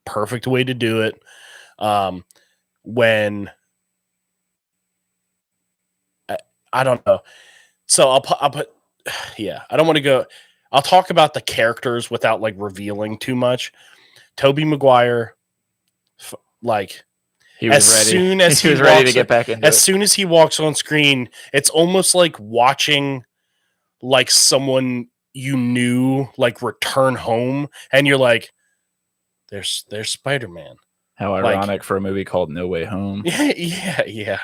perfect way to do it. When I don't know, so I'll put yeah, I don't want to go. I'll talk about the characters without like revealing too much. Tobey Maguire, like
he was
as
ready.
soon as
he was ready to get back into
as
it.
soon as he walks on screen, it's almost like watching like someone you knew like return home, and you're like, there's Spider-Man.
How ironic for a movie called No Way Home.
Yeah.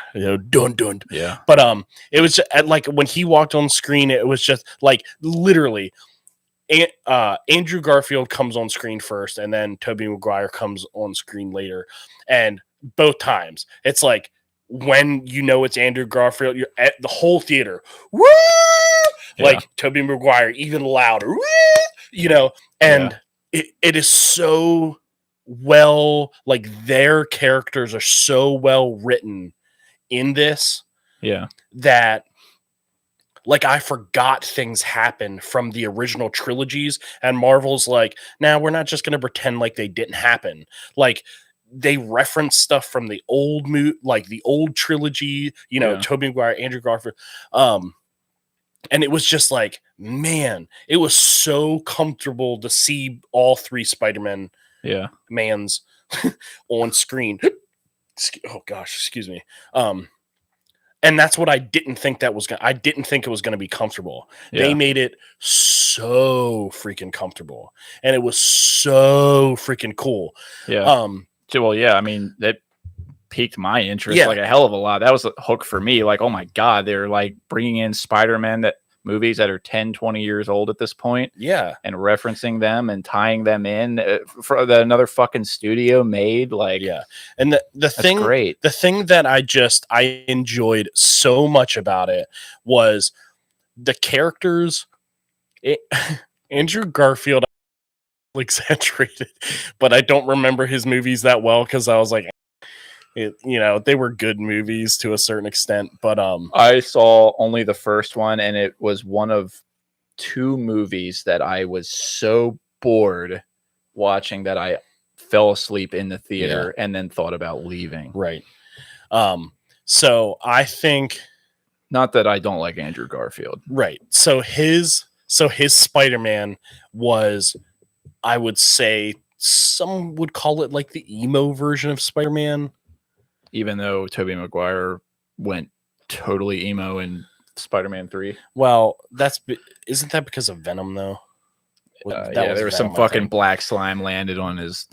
Dun dun.
Yeah.
But it was just, like when he walked on screen, it was just like literally, Andrew Garfield comes on screen first, and then Tobey Maguire comes on screen later, and both times it's like when it's Andrew Garfield, you're at the whole theater, woo!
Yeah.
Like Tobey Maguire even louder, woo! And it is so well, like their characters are so well written in this, that like I forgot things happen from the original trilogies, and Marvel's like, now we're not just going to pretend like they didn't happen. Like they reference stuff from the old like the old trilogy, Tobey Maguire, Andrew Garfield, and it was just like, man, it was so comfortable to see all three Spider-Man mans on screen. Oh gosh, excuse me. And that's what I didn't think I didn't think it was going to be comfortable. Yeah. They made it so freaking comfortable, and it was so freaking cool.
Yeah. Well, yeah, I mean, that piqued my interest like a hell of a lot. That was a hook for me. Like, oh my God, they're like bringing in Spider-Man movies that are 10, 20 years old at this point.
Yeah.
And referencing them and tying them in for another fucking studio made. Like,
yeah. And the thing,
great.
The thing that I enjoyed so much about it was the characters. Andrew Garfield exaggerated, but I don't remember his movies that well because I was like, they were good movies to a certain extent. But
I saw only the first one, and it was one of 2 movies that I was so bored watching that I fell asleep in the theater and then thought about leaving.
Right. So I think,
not that I don't like Andrew Garfield.
Right. So his Spider-Man was, I would say, some would call it like the emo version of Spider-Man.
Even though Tobey Maguire went totally emo in Spider-Man 3.
Well, isn't that because of Venom though?
There was some fucking black slime landed on his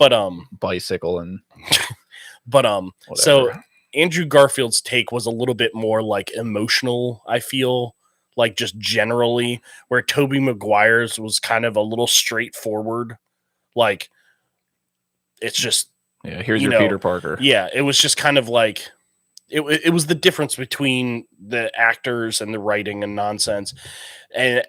bicycle and
so Andrew Garfield's take was a little bit more like emotional, I feel, like just generally, where Tobey Maguire's was kind of a little straightforward. Like, it's just,
here's your Peter Parker.
Yeah, it was just kind of like, it was the difference between the actors and the writing and nonsense. And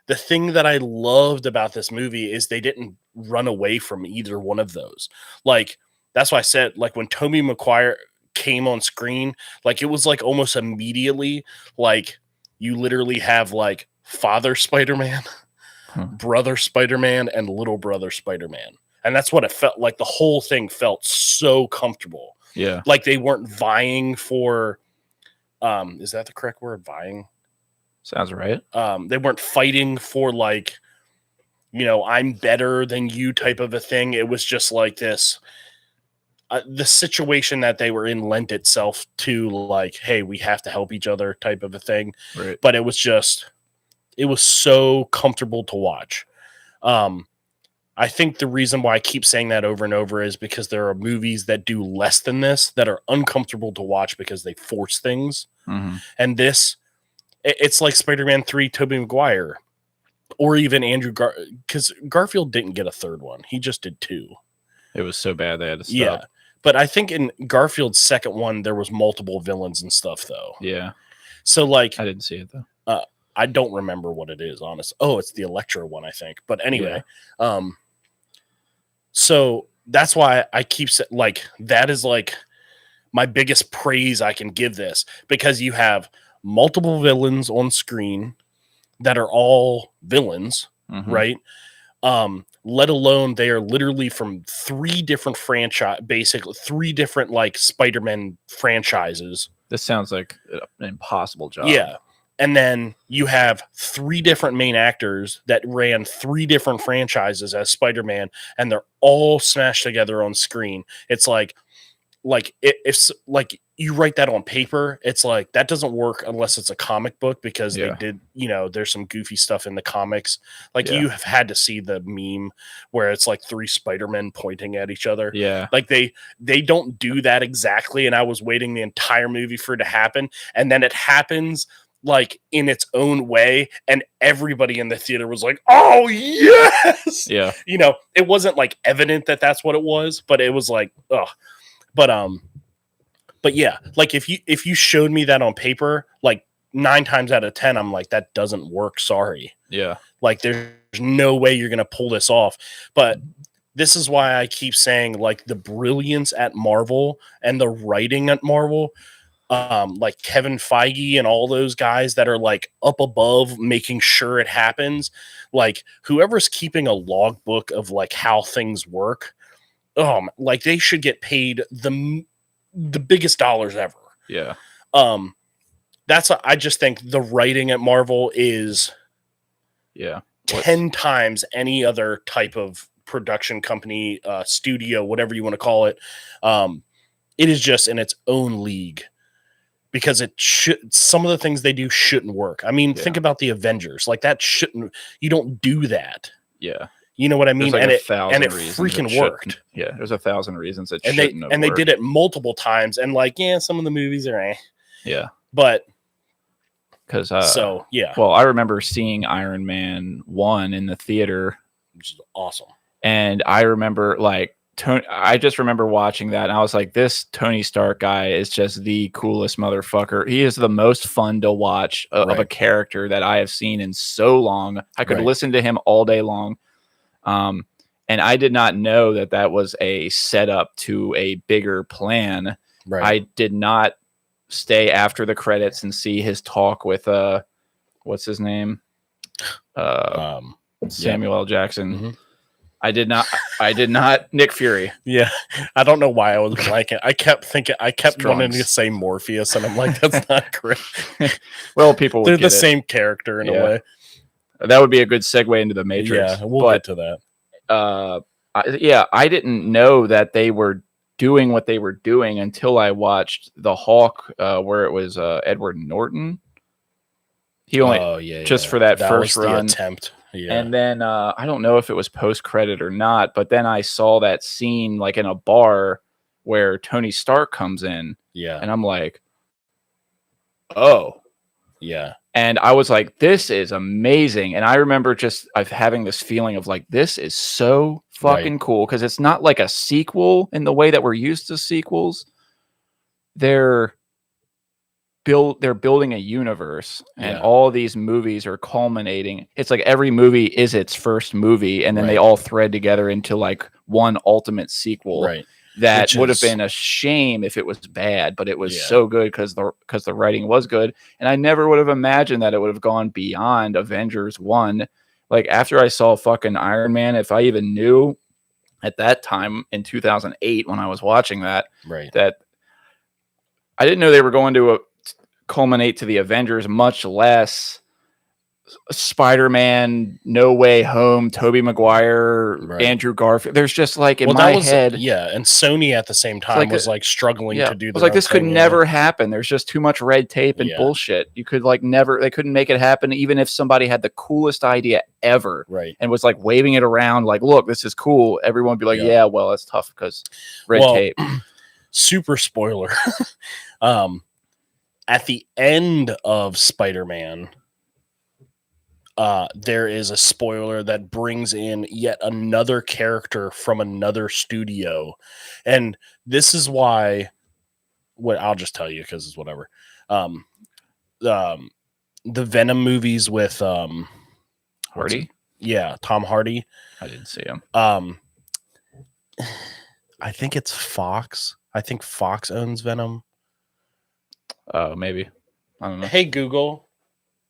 the thing that I loved about this movie is they didn't run away from either one of those. Like, that's why I said, like, when Tobey Maguire came on screen, like, it was like almost immediately, like, you literally have like Father Spider-Man, Brother Spider-Man, and Little Brother Spider-Man. And that's what it felt like. The whole thing felt so comfortable.
Yeah.
Like they weren't vying for, is that the correct word? Vying?
Sounds right.
They weren't fighting for like, I'm better than you type of a thing. It was just like this. The situation that they were in lent itself to like, hey, we have to help each other type of a thing.
Right.
But it was so comfortable to watch. I think the reason why I keep saying that over and over is because there are movies that do less than this that are uncomfortable to watch because they force things.
Mm-hmm.
And this, it's like Spider-Man 3, Tobey Maguire, or even Andrew because Garfield didn't get a third one. He just did 2.
It was so bad they had to stop.
Yeah. But I think in Garfield's second one, there was multiple villains and stuff, though.
Yeah.
So, like...
I didn't see it, though.
I don't remember what it is, honest. Oh, it's the Electro one, I think. But anyway, so that's why I keep saying, like, that is, like, my biggest praise I can give this. Because you have multiple villains on screen that are all villains, right? Let alone they are literally from 3 different basically 3 different like Spider-Man franchises.
This sounds like an impossible job.
Yeah. And then you have 3 different main actors that ran 3 different franchises as Spider-Man, and they're all smashed together on screen. It's like if like you write that on paper, it's like that doesn't work unless it's a comic book because they did, there's some goofy stuff in the comics. Like you have had to see the meme where it's like 3 Spider-Men pointing at each other.
Yeah.
Like they don't do that exactly. And I was waiting the entire movie for it to happen. And then it happens like in its own way. And everybody in the theater was like, oh yes.
Yeah.
It wasn't like evident that that's what it was, but it was like, oh, but yeah, like if you showed me that on paper, like 9 times out of 10, I'm like, that doesn't work. Sorry.
Yeah.
Like there's no way you're going to pull this off. But this is why I keep saying like the brilliance at Marvel and the writing at Marvel, like Kevin Feige and all those guys that are like up above making sure it happens. Like whoever's keeping a logbook of like how things work, like they should get paid the biggest dollars ever.
Yeah.
I just think the writing at Marvel is 10 times any other type of production company, studio, whatever you want to call it. It is just in its own league because some of the things they do shouldn't work. I mean, think about the Avengers. Like that you don't do that.
Yeah.
You know what I mean?
Like
and it
reasons
freaking worked.
Yeah, there's 1,000 reasons it
and
shouldn't have
they
worked.
did it multiple times. And like, some of the movies are
Yeah.
But
because
well,
I remember seeing Iron Man 1 in the theater,
which is awesome.
And I remember like I just remember watching that, and I was like, this Tony Stark guy is just the coolest motherfucker. He is the most fun to watch of a character that I have seen in so long. I could listen to him all day long. And I did not know that that was a setup to a bigger plan.
Right.
I did not stay after the credits and see his talk with what's his name? Samuel L. Jackson.
Mm-hmm.
I did not Nick Fury.
Yeah. I don't know why I was blanking. I kept wanting to
Drunks.
say Morpheus, and I'm like, that's not correct.
Well, people would
They're
get
the
it.
same character in a
Yeah.
way.
That would be a good segue into the Matrix.
Yeah, we'll get to that.
I didn't know that they were doing what they were doing until I watched The Hawk, where it was Edward Norton. He only for that first
was
run
the attempt. Yeah.
And then I don't know if it was post credit or not, but then I saw that scene like in a bar where Tony Stark comes in.
Yeah.
And I'm like, oh.
Yeah.
And I was like, this is amazing. And I remember just having this feeling of like, this is so fucking cool. Because it's not like a sequel in the way that we're used to sequels. They're building a universe, and all these movies are culminating. It's like every movie is its first movie, and then they all thread together into like one ultimate sequel.
Right.
That would have been a shame if it was bad, but it was so good because the writing was good. And I never would have imagined that it would have gone beyond Avengers 1. Like after I saw fucking Iron Man, if I even knew at that time in 2008 when I was watching that, that I didn't know they were going to culminate to the Avengers, much less Spider-Man, No Way Home, Tobey Maguire, Andrew Garfield. There's just like in my head.
Yeah, and Sony at the same time was like struggling to do that.
It was like this could never happen. There's just too much red tape and bullshit. You could like never, they couldn't make it happen even if somebody had the coolest idea ever.
Right.
And was like waving it around like, look, this is cool. Everyone would be like, yeah, well, that's tough because red tape.
Super spoiler. At the end of Spider-Man, there is a spoiler that brings in yet another character from another studio. And this is why, I'll just tell you because it's whatever. The Venom movies with
Hardy?
Yeah, Tom Hardy.
I didn't see him.
I think it's Fox. I think Fox owns Venom.
Oh, maybe. I don't know.
Hey, Google,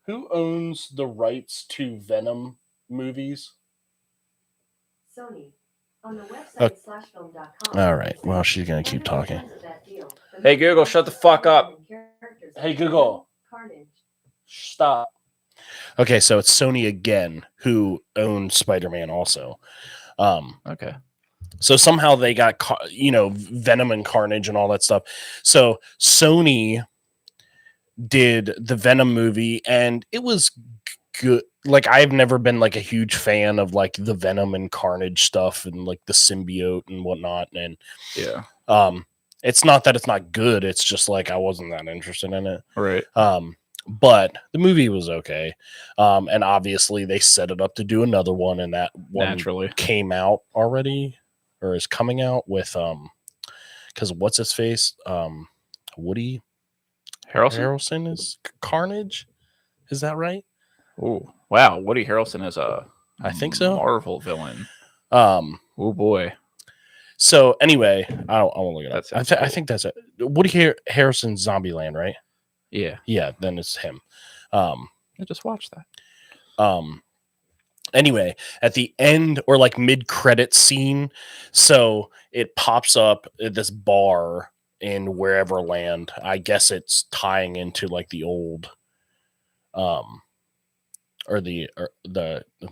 who owns the rights to Venom movies?
Sony. On the website /film.com.
All right. Well, she's going to keep talking.
Hey, Google, shut the fuck up.
Hey, Google. Stop. Okay, so it's Sony again who owns Spider-Man also.
Okay.
So somehow they got, Venom and Carnage and all that stuff. So Sony did the Venom movie, and it was good. Like, I've never been like a huge fan of like the Venom and Carnage stuff and like the symbiote and whatnot. And it's not that it's not good. It's just like I wasn't that interested in it.
Right.
But the movie was okay. And obviously they set it up to do another one, and that one
naturally
came out already or is coming out with because what's his face? Woody Harrelson is Carnage. Is that right?
Oh, wow. Woody Harrelson is
I think so.
Marvel villain.
Oh
boy.
So anyway, I won't look it up.
That's
I think that's it. Woody Harrelson, Zombieland, right?
Yeah.
Yeah, then it's him.
I just watched
that. Anyway, at the end or like mid-credit scene, so it pops up at this bar in wherever land. I guess it's tying into like the old or the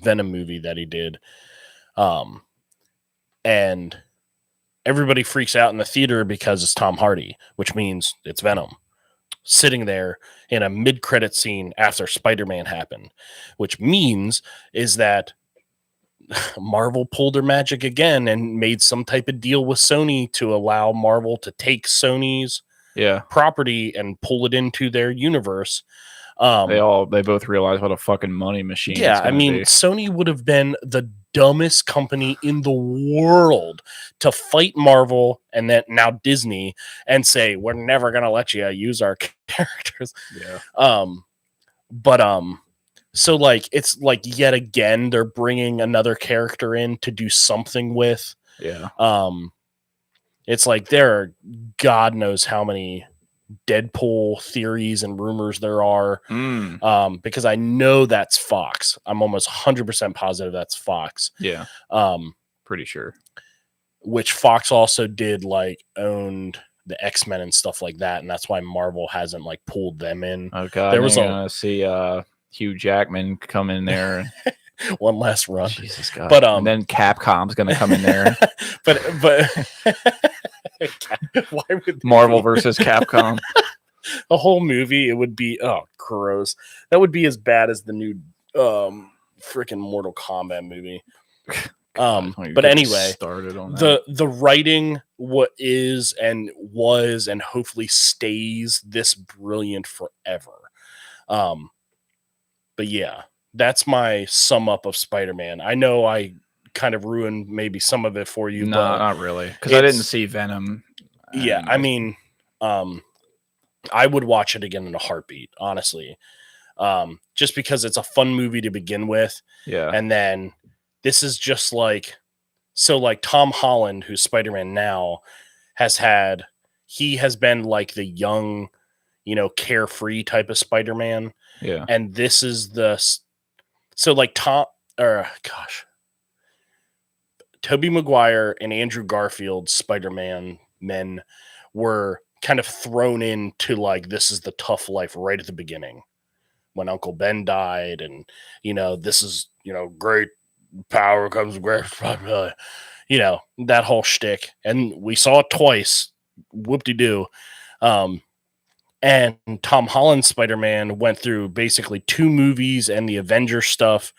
Venom movie that he did. And everybody freaks out in the theater because it's Tom Hardy, which means it's Venom sitting there in a mid-credit scene after Spider-Man happened, which means is that Marvel pulled their magic again and made some type of deal with Sony to allow Marvel to take Sony's property and pull it into their universe.
They both realize what a fucking money machine.
Yeah, I mean, Sony would have been the dumbest company in the world to fight Marvel and then now Disney and say we're never gonna let you use our characters.
Yeah.
But So like it's like yet again they're bringing another character in to do something with.
Yeah.
It's like there are God knows how many Deadpool theories and rumors there are. Because I know that's Fox. I'm almost 100% positive that's Fox.
Yeah. Pretty sure.
Which Fox also did like owned the X-Men and stuff like that, and that's why Marvel hasn't like pulled them in.
Oh god,
there was
gonna see Hugh Jackman come in there.
One last run.
Jesus God.
But
and then Capcom's gonna come in there.
but why would
Marvel versus Capcom?
A whole movie? It would be gross. That would be as bad as the new freaking Mortal Kombat movie. But anyway,
started on
the writing was and hopefully stays this brilliant forever. But yeah, that's my sum up of Spider-Man. I know I kind of ruined maybe some of it for you.
No,
but
not really, because I didn't see Venom.
Yeah, I mean, I would watch it again in a heartbeat, honestly. Just because it's a fun movie to begin with.
Yeah,
and then this is just like Tom Holland, who's Spider-Man now, he has been like the young, carefree type of Spider-Man.
Yeah.
And this is Tobey Maguire and Andrew Garfield Spider-Man men were kind of thrown into like, this is the tough life right at the beginning when Uncle Ben died. And, this is, great power comes with great responsibility, that whole shtick. And we saw it twice. Whoop-de-doo. And Tom Holland's Spider-Man went through basically 2 movies and the Avengers stuff.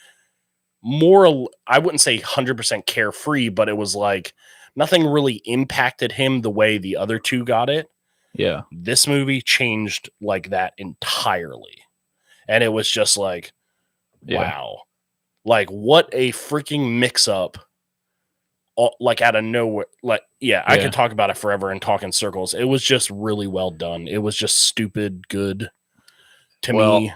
More, I wouldn't say 100% carefree, but it was like nothing really impacted him the way the other 2 got it.
Yeah.
This movie changed like that entirely. And it was just like, wow. Like, what a freaking mix-up. Like out of nowhere, I could talk about it forever and talk in circles. It was just really well done. It was just stupid good to me.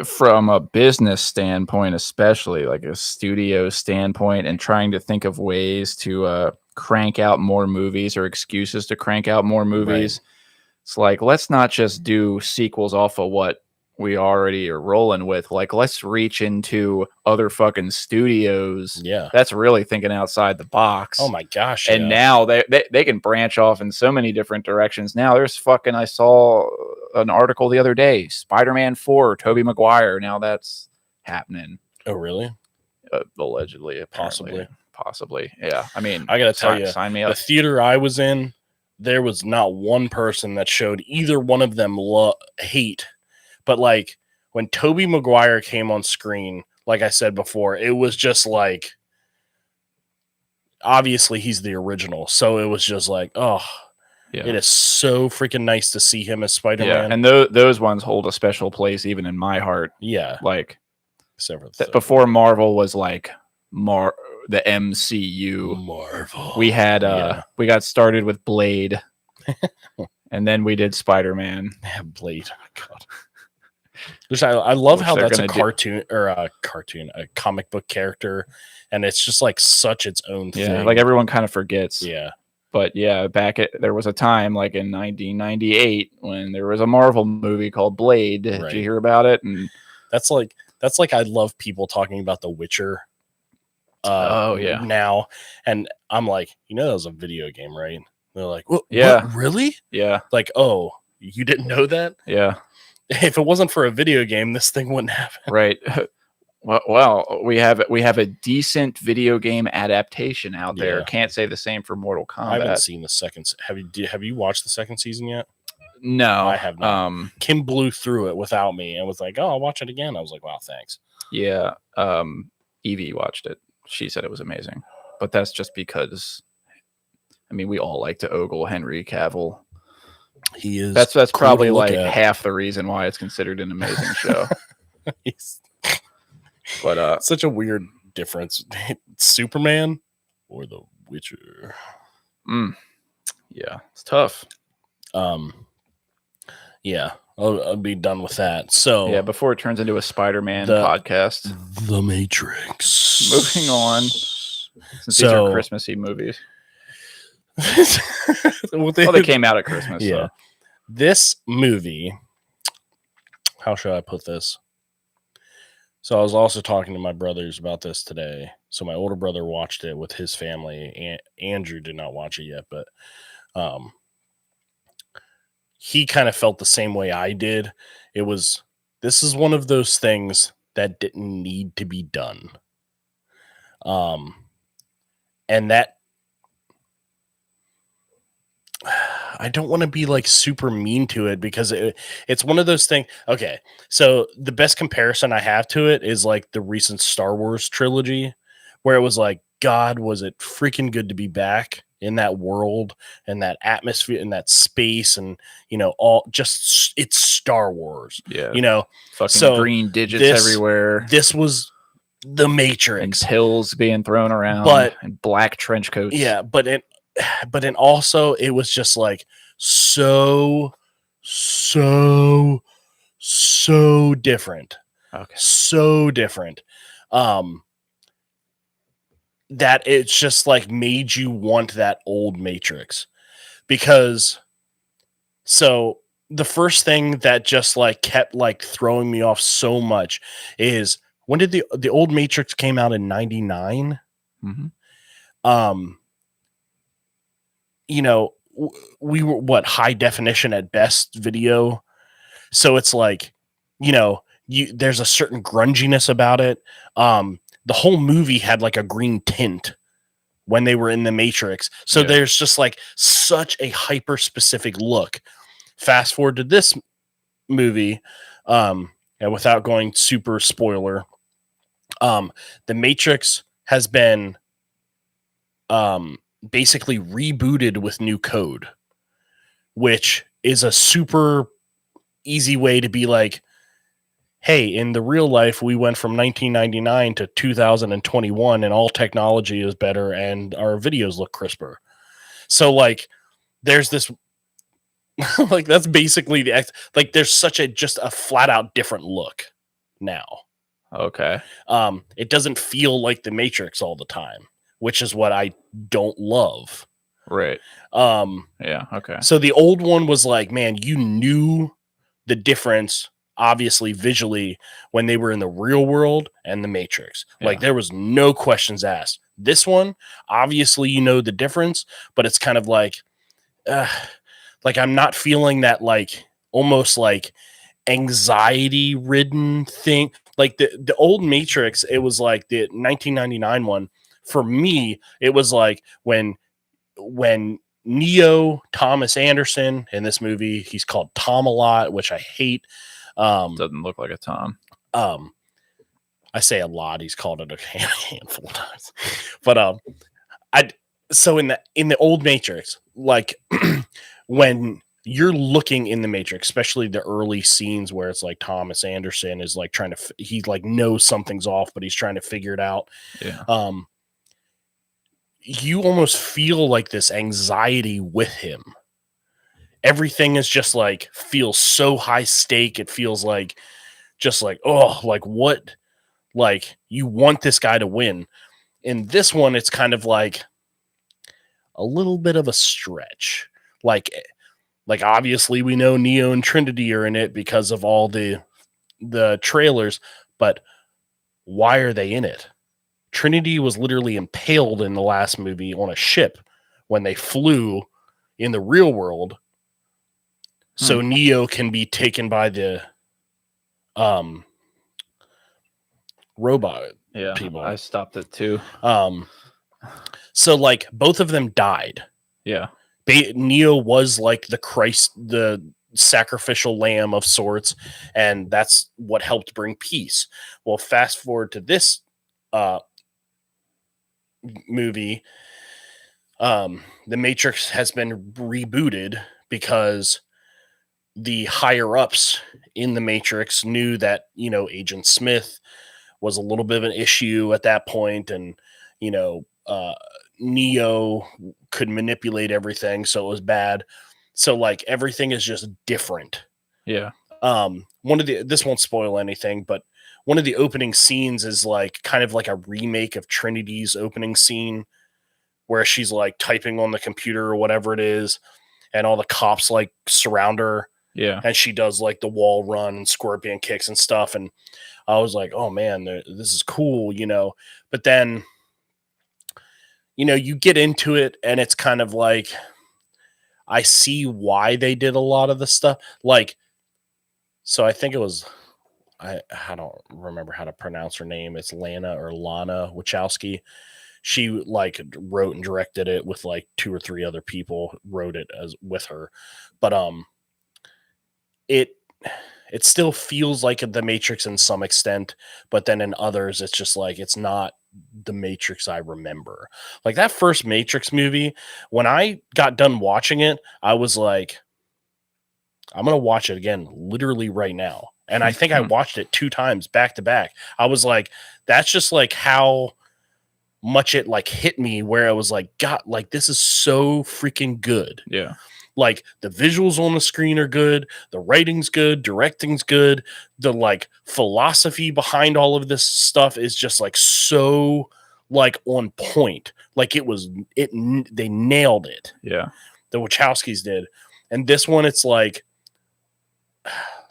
From a business standpoint, especially like a studio standpoint, and trying to think of ways to crank out more movies or excuses to crank out more movies. Right. It's like, let's not just do sequels off of what we already are rolling with. Like, let's reach into other fucking studios.
Yeah,
that's really thinking outside the box.
Oh my gosh.
And now they can branch off in so many different directions. Now there's I saw an article the other day, Spider-Man 4, Tobey Maguire. Now that's happening.
Oh really?
Allegedly, apparently. Possibly. Yeah, I mean,
I gotta tell you,
sign me up.
The theater I was in, there was not one person that showed either one of them hate. But like when Tobey Maguire came on screen, like I said before, it was just like, obviously he's the original. So it was just like, it is so freaking nice to see him as Spider-Man.
Yeah, and those ones hold a special place even in my heart.
Yeah.
Like
before
Marvel was like the MCU.
Marvel.
We had we got started with Blade. And then we did Spider-Man.
Yeah, Blade. Oh my God. I love how that's a cartoon a comic book character, and it's just like such its own thing.
Yeah, like everyone kind of forgets.
Yeah.
But yeah, there was a time like in 1998 when there was a Marvel movie called Blade. Did you hear about it? And
that's like I love people talking about The Witcher. Now, and I'm like, that was a video game, right? They're like, what, really?
Yeah.
Like, oh, you didn't know that?
Yeah.
If it wasn't for a video game, this thing wouldn't happen.
Right. Well, we have a decent video game adaptation out there. Can't say the same for Mortal Kombat.
I haven't seen the second. Have you watched the second season yet?
No,
I have not. Kim blew through it without me and was like, "Oh, I'll watch it again." I was like, "Wow, thanks."
Yeah. Evie watched it. She said it was amazing, but that's just because, I mean, we all like to ogle Henry Cavill.
He is.
That's probably like half the reason why it's considered an amazing show. But
such a weird difference. Superman or The Witcher.
Yeah, it's tough.
Yeah. I'll be done with that. So
Yeah, before it turns into a Spider-Man
The-
podcast.
The Matrix.
Moving on, since these are Christmassy movies.
Well,
They came out at Christmas.
Yeah.
So.
This movie, how should I put this? So I was also talking to my brothers about this today. So my older brother watched it with his family, and Andrew did not watch it yet, but he kind of felt the same way I did. This is one of those things that didn't need to be done. And that I don't want to be like super mean to it because it's one of those things. Okay. So the best comparison I have to it is like the recent Star Wars trilogy where it was like, God, was it freaking good to be back in that world and that atmosphere and that space and, it's Star Wars,
fucking green digits everywhere.
This was the Matrix
and pills being thrown around, and black trench coats.
Yeah. But also it was just like so different.
Okay.
So different. That it's just like made you want that old Matrix because so the first thing that just like kept like throwing me off so much is when did the old Matrix came out in 99?
Mm-hmm.
We were high definition at best video. So it's like, there's a certain grunginess about it. The whole movie had like a green tint when they were in the Matrix. So there's just like such a hyper specific look. Fast forward to this movie, and without going super spoiler, the Matrix has been basically rebooted with new code, which is a super easy way to be like, hey, in the real life, we went from 1999 to 2021 and all technology is better and our videos look crisper. So like, there's this, like, that's basically there's such just a flat out different look now.
Okay.
It doesn't feel like the Matrix all the time, which is what I don't love.
Right. Yeah. Okay.
So the old one was like, man, you knew the difference, obviously visually, when they were in the real world and the Matrix.
Yeah.
Like there was no questions asked. This one, obviously, the difference, but it's kind of like I'm not feeling that like almost like anxiety ridden thing. Like the old Matrix, it was like the 1999 one. For me, it was like when Neo, Thomas Anderson in this movie, he's called Tom a lot, which I hate.
Doesn't look like a Tom.
I say a lot. He's called it a handful of times. But so in the old Matrix, like when you're looking in the Matrix, especially the early scenes where it's like Thomas Anderson is like trying to, he like knows something's off, but he's trying to figure it out.
Yeah.
You almost feel like this anxiety with him. Everything is just like, feels so high stake. It feels like just like, oh, like what, like you want this guy to win. In this one, it's kind of like a little bit of a stretch. Like obviously we know Neo and Trinity are in it because of all the trailers, but why are they in it? Trinity was literally impaled in the last movie on a ship when they flew in the real world. So Neo can be taken by the robot people.
I stopped it too.
So like both of them died.
Yeah.
Neo was like the Christ, the sacrificial lamb of sorts, and that's what helped bring peace. Well, fast forward to this movie, the Matrix has been rebooted because the higher ups in the Matrix knew that, Agent Smith was a little bit of an issue at that point, and Neo could manipulate everything, so it was bad. So like everything is just different.
Yeah.
One of the, this won't spoil anything, but one of the opening scenes is like kind of like a remake of Trinity's opening scene where she's like typing on the computer or whatever it is, and all the cops like surround her.
Yeah.
And she does like the wall run and scorpion kicks and stuff. And I was like, oh man, this is cool, you know. But then, you know, you get into it and it's kind of like, I see why they did a lot of the stuff. Like, so I think it was, I don't remember how to pronounce her name. It's Lana Wachowski. She like wrote and directed it with like 2 or 3 other people wrote it as with her. But it still feels like The Matrix in some extent, but then in others it's just like it's not the Matrix I remember. Like that first Matrix movie, when I got done watching it, I was like, I'm going to watch it again literally right now. And I think I watched it 2 times back to back. I was like, that's just like how much it like hit me, where I was like, God, like this is so freaking good.
Yeah.
Like the visuals on the screen are good. The writing's good. Directing's good. The like philosophy behind all of this stuff is just like so like on point. Like they nailed it.
Yeah.
The Wachowskis did. And this one, it's like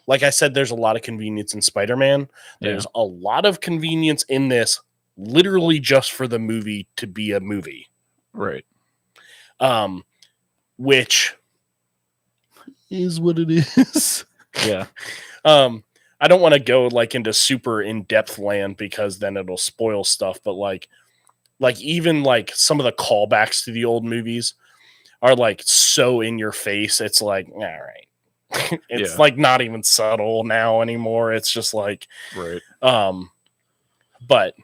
I said, there's a lot of convenience in Spider-Man. There's a lot of convenience in this, literally just for the movie to be a movie.
Right.
Which is what it is.
Yeah.
I don't want to go like into super in-depth land because then it'll spoil stuff, but like even like some of the callbacks to the old movies are like so in your face. It's like, all right. It's like not even subtle now anymore. It's just like,
right.
But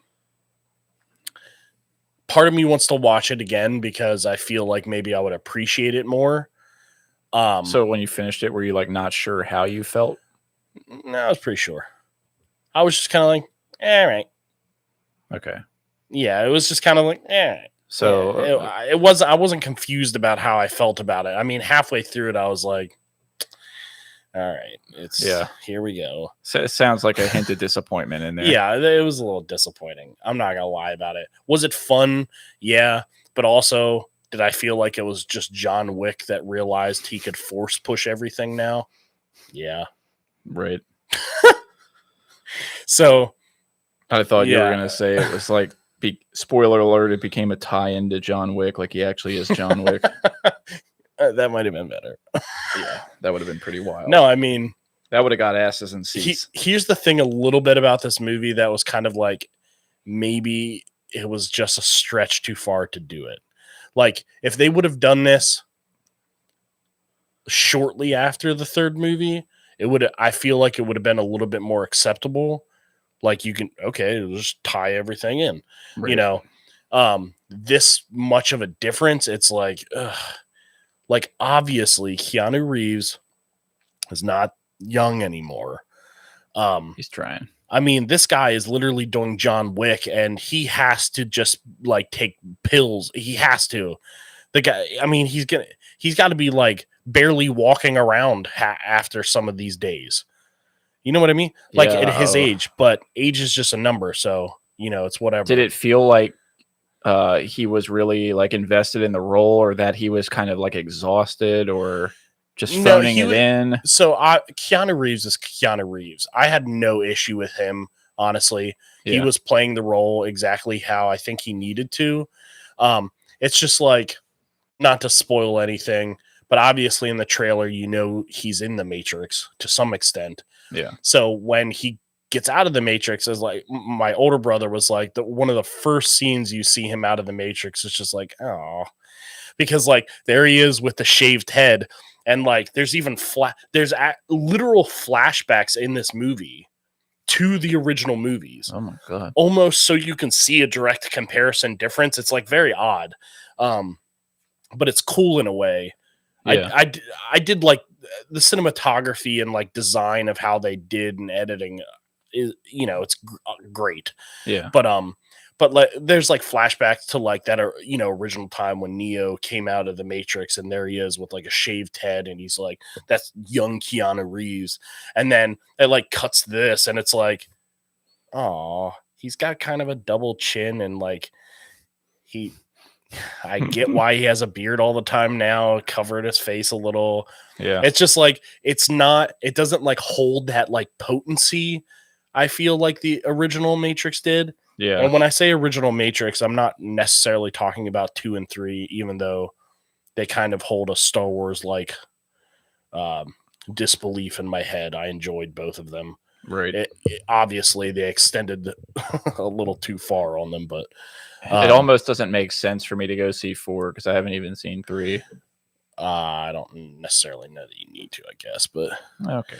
part of me wants to watch it again because I feel like maybe I would appreciate it more.
So when you finished it, were you like not sure how you felt?
No, I was pretty sure. I was just kind of like, all right.
Okay.
Yeah, it was just kind of like, all right.
So
I wasn't confused about how I felt about it. I mean, halfway through it, I was like, all right, here we go.
So it sounds like a hint of disappointment in there.
Yeah, it was a little disappointing. I'm not gonna lie about it. Was it fun? Yeah, but also, did I feel like it was just John Wick that realized he could force push everything now? Yeah.
Right.
So
I thought you were gonna say it was like spoiler alert, it became a tie-in to John Wick, like he actually is John Wick.
That might have been better.
Yeah, that would have been pretty wild.
No, I mean,
that would have got asses in seats.
Here's the thing a little bit about this movie that was kind of like maybe it was just a stretch too far to do it. Like if they would have done this shortly after the third movie, I feel like it would have been a little bit more acceptable. Like you can, just tie everything in,
right.
You know, this much of a difference. It's like, like obviously Keanu Reeves is not young anymore.
He's trying. I
mean, this guy is literally doing John Wick and he has to just like take pills. He has to. The guy, I mean, he's got to be like barely walking around after some of these days. You know what I mean? Like at his age, but age is just a number. So, you know, it's whatever.
Did it feel like he was really like invested in the role, or that he was kind of like exhausted, or just phoning it in?
So Keanu Reeves is Keanu Reeves. I had no issue with him, honestly. Yeah. He was playing the role exactly how I think he needed to. It's just like, not to spoil anything, but obviously in the trailer, you know, he's in the Matrix to some extent.
Yeah.
So when he gets out of the Matrix, as like my older brother was like, one of the first scenes you see him out of the Matrix is just like, oh, because like there he is with the shaved head, and like there's even there's literal flashbacks in this movie to the original movies.
Oh my god!
Almost so you can see a direct comparison difference. It's like very odd, but it's cool in a way. Yeah. I did like the cinematography and like design of how they did and editing is, you know, it's great.
Yeah.
But but like there's like flashbacks to like that original time when Neo came out of the Matrix, and there he is with like a shaved head, and he's like, that's young Keanu Reeves. And then it like cuts this, and it's like, oh, he's got kind of a double chin, and like I get why he has a beard all the time now, covered his face a little.
Yeah.
It's just like it doesn't like hold that like potency I feel like the original Matrix did.
Yeah.
And when I say original Matrix, I'm not necessarily talking about 2 and 3, even though they kind of hold a Star Wars like disbelief in my head. I enjoyed both of them.
Right.
Obviously, they extended a little too far on them, but
it almost doesn't make sense for me to go see 4 because I haven't even seen 3.
I don't necessarily know that you need to, I guess, but
okay.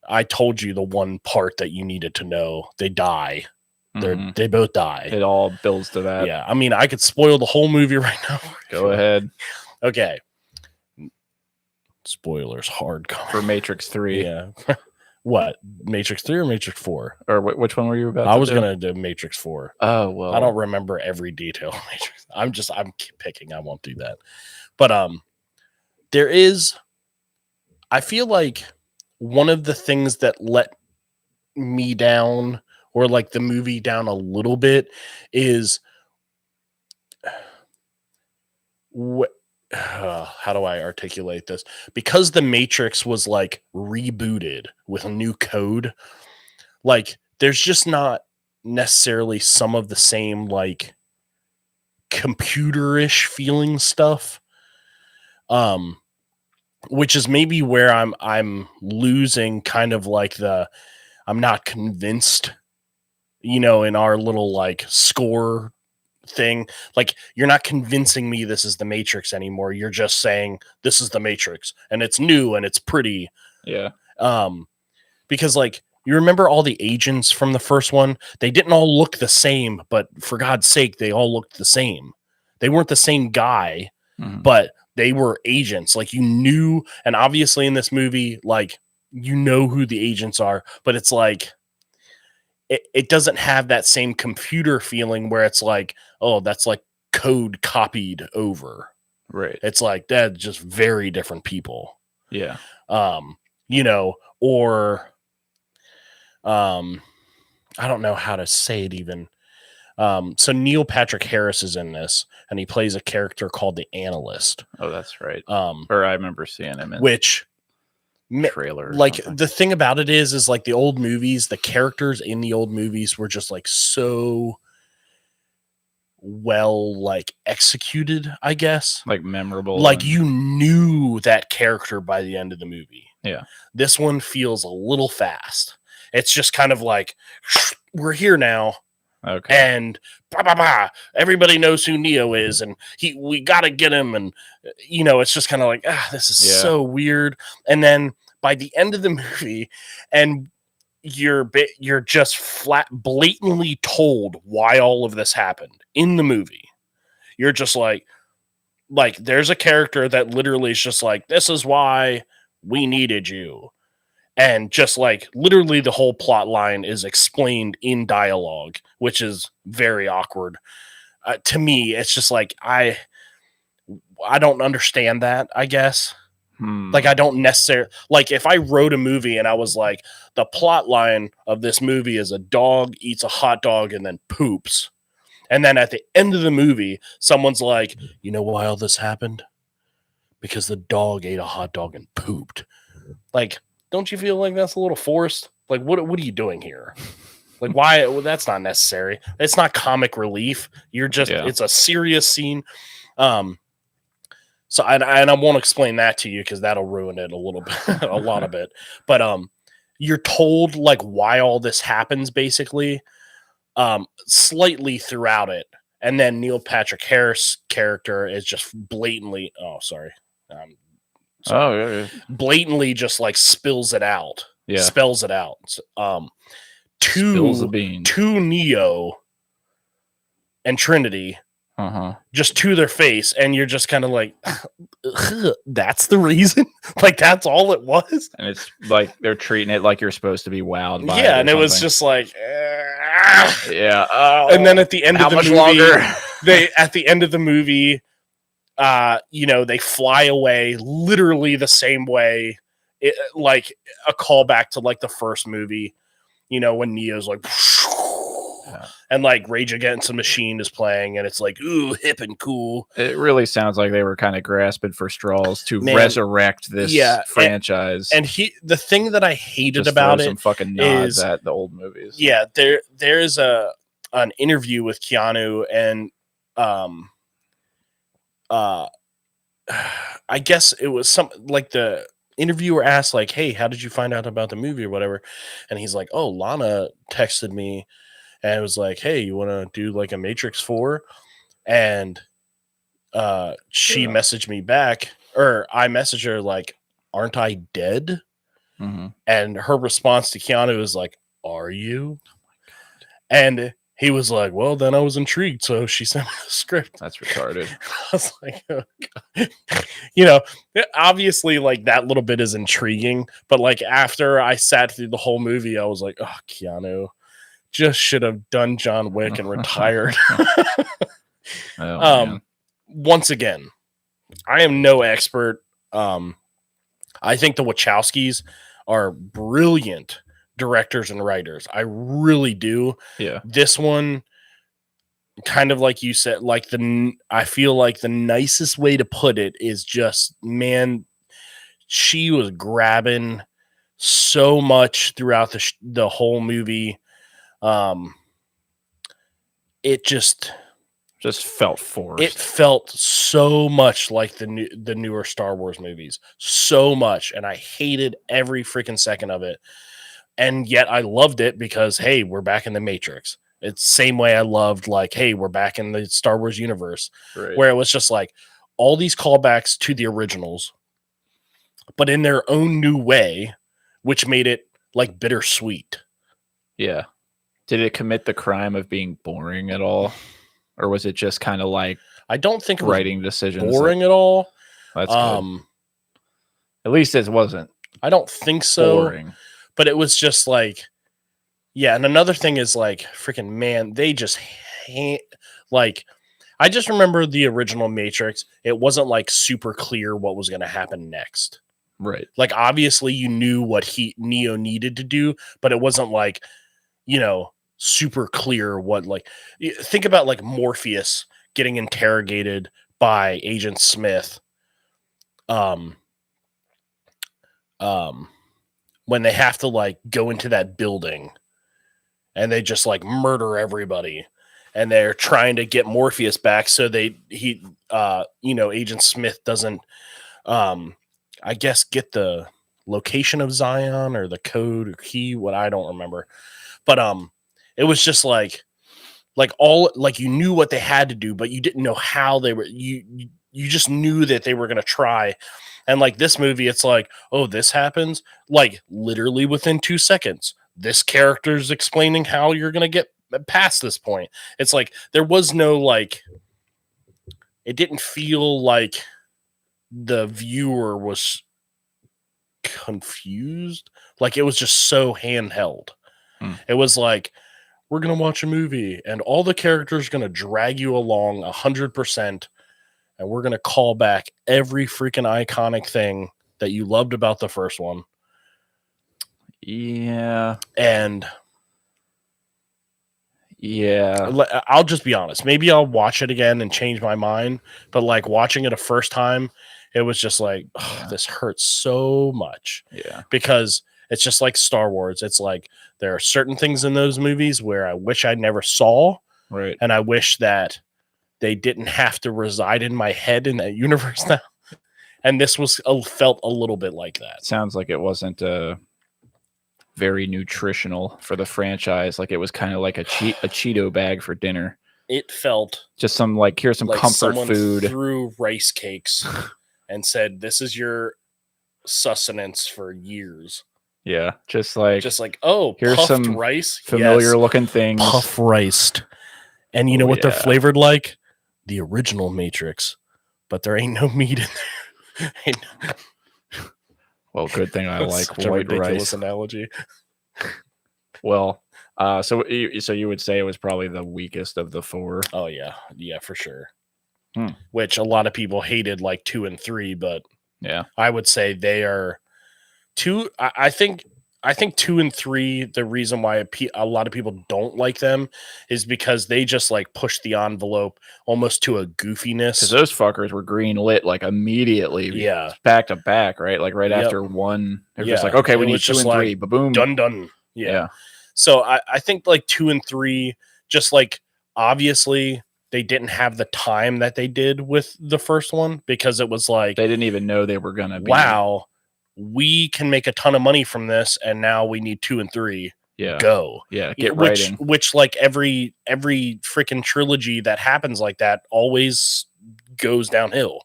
I told you the one part that you needed to know. They die. They both die.
It all builds to that.
Yeah, I mean, I could spoil the whole movie right now.
Go ahead.
Okay. Spoilers hard
for Matrix 3.
Yeah. What? Matrix 3 or Matrix 4?
Or which one were you about?
I was going to do Matrix 4.
Oh, well.
I don't remember every detail of Matrix. I'm picking. I won't do that. But there is, I feel like one of the things that let me down, or like the movie down a little bit, is how do I articulate this? Because the Matrix was like rebooted with a new code, like there's just not necessarily some of the same like computerish feeling stuff. Which is maybe where I'm losing kind of like I'm not convinced, in our little like score thing. Like, you're not convincing me this is the Matrix anymore. You're just saying this is the Matrix and it's new and it's pretty.
Yeah.
Because like, you remember all the agents from the first one? They didn't all look the same, but for God's sake, they all looked the same. They weren't the same guy, but they were agents. Like, you knew, and obviously in this movie, like, you know who the agents are, but it's like, it doesn't have that same computer feeling where it's like, oh, that's like code copied over.
Right.
It's like, that's just very different people.
Yeah.
Or I don't know how to say it even. So Neil Patrick Harris is in this, and he plays a character called the Analyst.
Oh, that's right. Or I remember seeing him in
which
trailer.
Like, the thing about it is like the old movies, the characters in the old movies were just like so well like executed, I guess.
Like memorable.
Like, you knew that character by the end of the movie.
Yeah.
This one feels a little fast. It's just kind of like, we're here now.
Okay.
And blah, blah, blah. Everybody knows who Neo is, and we got to get him. And, it's just kind of like, this is so weird. And then by the end of the movie, and you're just blatantly told why all of this happened in the movie. You're just like, there's a character that literally is just like, this is why we needed you. And just like literally the whole plot line is explained in dialogue, which is very awkward. To me, it's just like, I don't understand that, I guess. Like, I don't necessarily, like, if I wrote a movie and I was like, the plot line of this movie is a dog eats a hot dog and then poops. And then at the end of the movie, someone's like, you know why all this happened? Because the dog ate a hot dog and pooped. Like, don't you feel like that's a little forced? Like, what are you doing here? Like, why? Well, that's not necessary. It's not comic relief. You're just, it's a serious scene. So, and I won't explain that to you because that'll ruin it a little bit, a lot of it. But you're told like why all this happens, basically, slightly throughout it. And then Neil Patrick Harris' character is just blatantly, blatantly just like spills it out.
Yeah.
Spells it out.
Spills the beans.
To Neo and Trinity. Just to their face, and you're just kind of like, that's the reason? Like, that's all it was?
And it's like they're treating it like you're supposed to be wowed by
it. Yeah, and it was just like,
Yeah. Oh,
And then at the end
how
of the
much
movie,
longer?
at the end of the movie, they fly away literally the same way, like a callback to like the first movie, when Neo's like, and like Rage Against the Machine is playing, and it's like, ooh, hip and cool.
It really sounds like they were kind of grasping for straws to
Man,
resurrect this franchise.
And the thing that I hated
Just
about
throw
it
some fucking nods
is
at the old movies.
Yeah, there's an interview with Keanu, and I guess it was like the interviewer asked like, hey, how did you find out about the movie or whatever? And he's like, oh, Lana texted me and it was like, hey, you want to do like a Matrix 4? And she messaged me back, or I messaged her like, aren't I dead?
Mm-hmm.
And her response to Keanu was like, are you? And he was like, well, then I was intrigued. So she sent me the script.
That's retarded.
I was like, oh, God. Obviously, like that little bit is intriguing. But like after I sat through the whole movie, I was like, oh, Keanu just should have done John Wick and retired. Once again, I am no expert. I think the Wachowskis are brilliant directors and writers. I really do.
Yeah.
This one, kind of like you said, like I feel like the nicest way to put it is just, man, she was grabbing so much throughout the whole movie. It just
felt forced.
It felt so much like the newer Star Wars movies, so much, and I hated every freaking second of it. And yet I loved it because, hey, we're back in the Matrix. It's the same way I loved, like, hey, we're back in the Star Wars universe,
right,
where it was just like all these callbacks to the originals, but in their own new way, which made it like bittersweet.
Yeah. Did it commit the crime of being boring at all? Or was it just kind of like,
I don't think it was
writing decisions
boring at all.
That's good. At least it wasn't.
I don't think so.
Boring.
But it was just like, yeah. And another thing is like, freaking man, they just like, I just remember the original Matrix. It wasn't like super clear what was going to happen next.
Right.
Like, obviously you knew what Neo needed to do, but it wasn't like, super clear what, like, think about like Morpheus getting interrogated by Agent Smith. When they have to like go into that building and they just like murder everybody and they're trying to get Morpheus back. So Agent Smith doesn't, I guess, get the location of Zion or the code or key, what I don't remember. But, it was just like all, like you knew what they had to do, but you didn't know how they were, you just knew that they were going to try. And like this movie, it's like, oh, this happens like literally within 2 seconds. This character's explaining how you're going to get past this point. It's like, there was no, like, it didn't feel like the viewer was confused. Like it was just so handheld. It was like, we're going to watch a movie and all the characters are going to drag you along 100%. And we're going to call back every freaking iconic thing that you loved about the first one.
Yeah.
And
yeah,
I'll just be honest. Maybe I'll watch it again and change my mind. But like watching it a first time, it was just like, this hurts so much.
Yeah.
Because it's just like Star Wars. It's like there are certain things in those movies where I wish I never saw.
Right.
And I wish that they didn't have to reside in my head in that universe now. And this felt a little bit like that.
Sounds like it wasn't very nutritional for the franchise. Like it was kind of like a Cheeto bag for dinner.
It felt
just some like, here's some like comfort food.
Threw rice cakes and said, this is your sustenance for years.
Yeah. Just like,
oh,
here's some
rice.
Familiar looking things.
Puff riced. And you know what they're flavored like? The original Matrix, but there ain't no meat in there.
Well, good thing I like
Such a
white
ridiculous
rice
analogy.
Well, So you would say it was probably the weakest of the four.
Oh yeah, for sure.
Hmm.
Which a lot of people hated, like 2 and 3, but
Yeah,
I would say they are two. I think 2 and 3. The reason why a lot of people don't like them is because they just like push the envelope almost to a goofiness.
because those fuckers were green lit like immediately.
Yeah,
back to back, right? Like right
Yep.
after one, they're
Yeah,
just like, okay, we
it
need
was
2
just
and 3,
like,
boom,
done. Yeah. So I think like 2 and 3, just like obviously they didn't have the time that they did with the first one because it was like
They didn't even know they were gonna be.
wow, we can make a ton of money from this, and now we need 2 and 3.
Yeah,
Go.
yeah, get
which
writing.
which like every freaking trilogy that happens like that always goes downhill.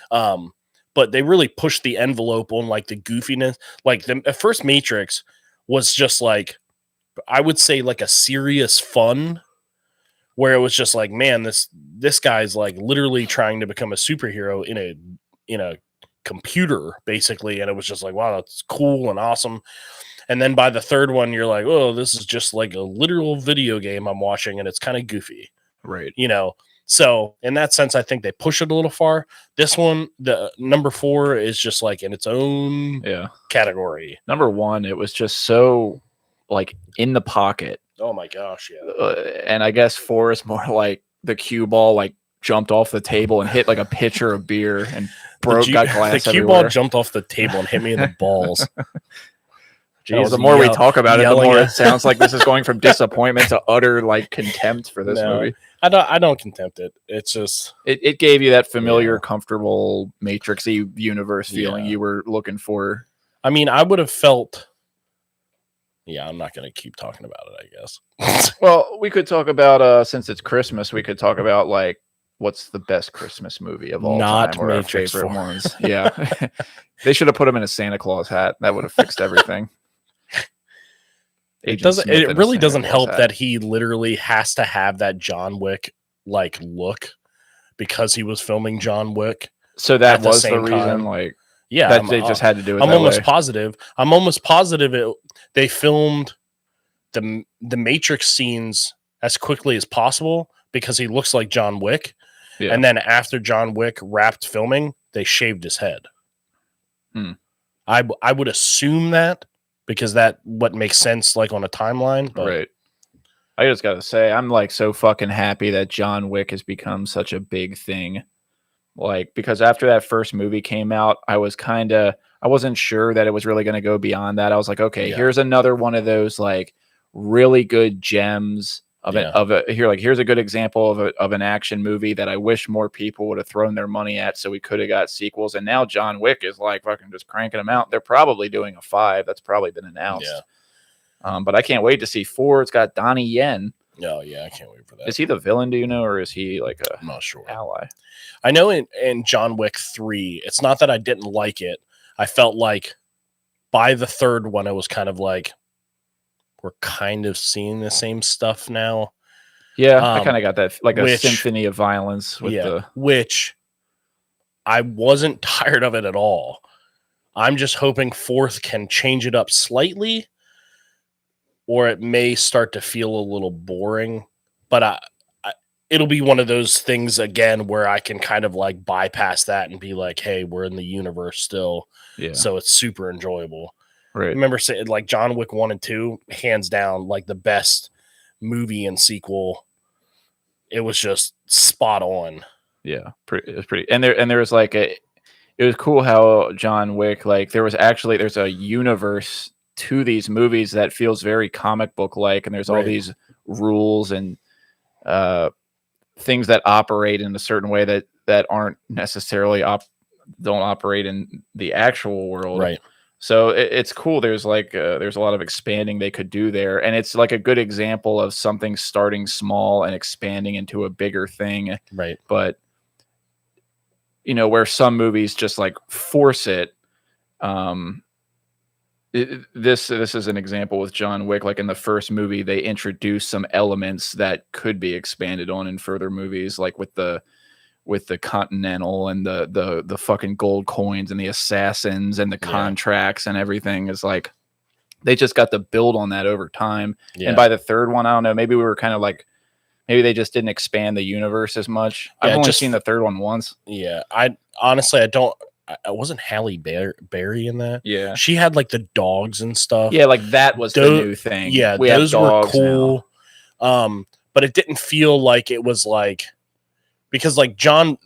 But they really pushed the envelope on like the goofiness. Like the first Matrix was just like, I would say like a serious fun, where it was just like, man, this guy's like literally trying to become a superhero in a computer basically, and it was just like, wow, that's cool and awesome. And then by the third one, you're like, oh, this is just like a literal video game I'm watching, and it's kind of goofy,
Right.
So in that sense, I think they push it a little far. This one, the number 4, is just like in its own category.
Number 1, it was just so like in the pocket.
Oh my gosh, yeah.
And I guess 4 is more like the cue ball like jumped off the table and hit like a pitcher of beer and got glass
the cue
everywhere.
ball jumped off the table and hit me in the balls.
Jeez, the more we talk about it, the more it sounds like this is going from disappointment to utter like contempt for this movie.
I don't contempt it. It's just
it gave you that familiar, comfortable Matrix-y universe feeling you were looking for.
I mean, I would have felt. Yeah, I'm not going to keep talking about it, I guess.
Well, we could talk about since it's Christmas, we could talk about like what's the best Christmas movie of all time, or our favorite ones. Yeah, they should have put him in a Santa Claus hat. That would have fixed everything.
It really doesn't help that he literally has to have that John Wick like look because he was filming John Wick.
So that was the reason, like, that they just had to do it.
I'm almost positive. I'm almost positive they filmed the Matrix scenes as quickly as possible because he looks like John Wick. Yeah. And then after John Wick wrapped filming, they shaved his head. I would assume that. Because that what makes sense like on a timeline. But.
Right. I just gotta say, I'm like so fucking happy that John Wick has become such a big thing. Like, because after that first movie came out, I wasn't sure that it was really gonna go beyond that. I was like, okay, here's another one of those like really good gems here's a good example of an action movie that I wish more people would have thrown their money at, so we could have got sequels. And now John Wick is like fucking just cranking them out. They're probably doing a 5 that's probably been announced. But I can't wait to see 4. It's got Donnie Yen.
Oh yeah, I can't wait for that.
Is he the villain, do you know, or is he like
I'm not sure.
Ally?
I know in John Wick 3, it's not that I didn't like it. I felt like by the third one, it was kind of like we're kind of seeing the same stuff now.
Yeah, I kind of got that, like a symphony of violence with
which I wasn't tired of it at all. I'm just hoping 4th can change it up slightly, or it may start to feel a little boring. But it'll be one of those things again where I can kind of like bypass that and be like, hey, we're in the universe still. Yeah. So it's super enjoyable. Right. Remember saying like John Wick 1 and 2, hands down, like the best movie and sequel. It was just spot on.
Yeah, it was pretty. And there was like it was cool how John Wick, like there's a universe to these movies that feels very comic book like, and there's all these rules and things that operate in a certain way that aren't necessarily don't operate in the actual world.
Right.
So it's cool. There's like there's a lot of expanding they could do there, and it's like a good example of something starting small and expanding into a bigger thing.
Right.
But where some movies just like force it. This is an example with John Wick. Like in the first movie, they introduced some elements that could be expanded on in further movies, like with the Continental and the fucking gold coins and the assassins and the contracts and everything is like they just got to build on that over time.
Yeah.
And by the third one, I don't know, maybe we were kind of like, maybe they just didn't expand the universe as much. I've only seen the third one once.
Yeah. I honestly, I wasn't Halle Berry in that.
Yeah.
She had like the dogs and stuff.
Yeah, like that was the new thing.
Yeah,
we
those
have
were
dogs
cool.
now.
But it didn't feel like it was like, because like John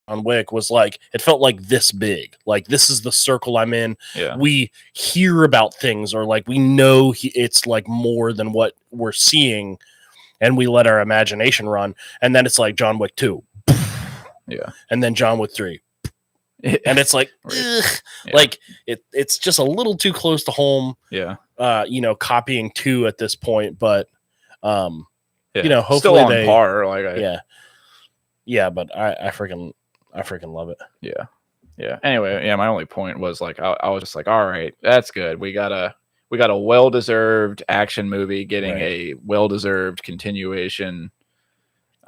Wick was like, it felt like this big. Like, this is the circle I'm in.
Yeah.
We hear about things, or like we know it's like more than what we're seeing, and we let our imagination run. And then it's like John Wick 2.
Yeah.
And then John Wick 3. And it's like,
Yeah.
like it's just a little too close to home.
Yeah.
Copying 2 at this point, but
Yeah.
hopefully
still on par. Like,
yeah, but I freaking love it.
Yeah. Yeah. Anyway, yeah, my only point was like, I was just like, all right, that's good. We got a well-deserved action movie getting a well-deserved continuation.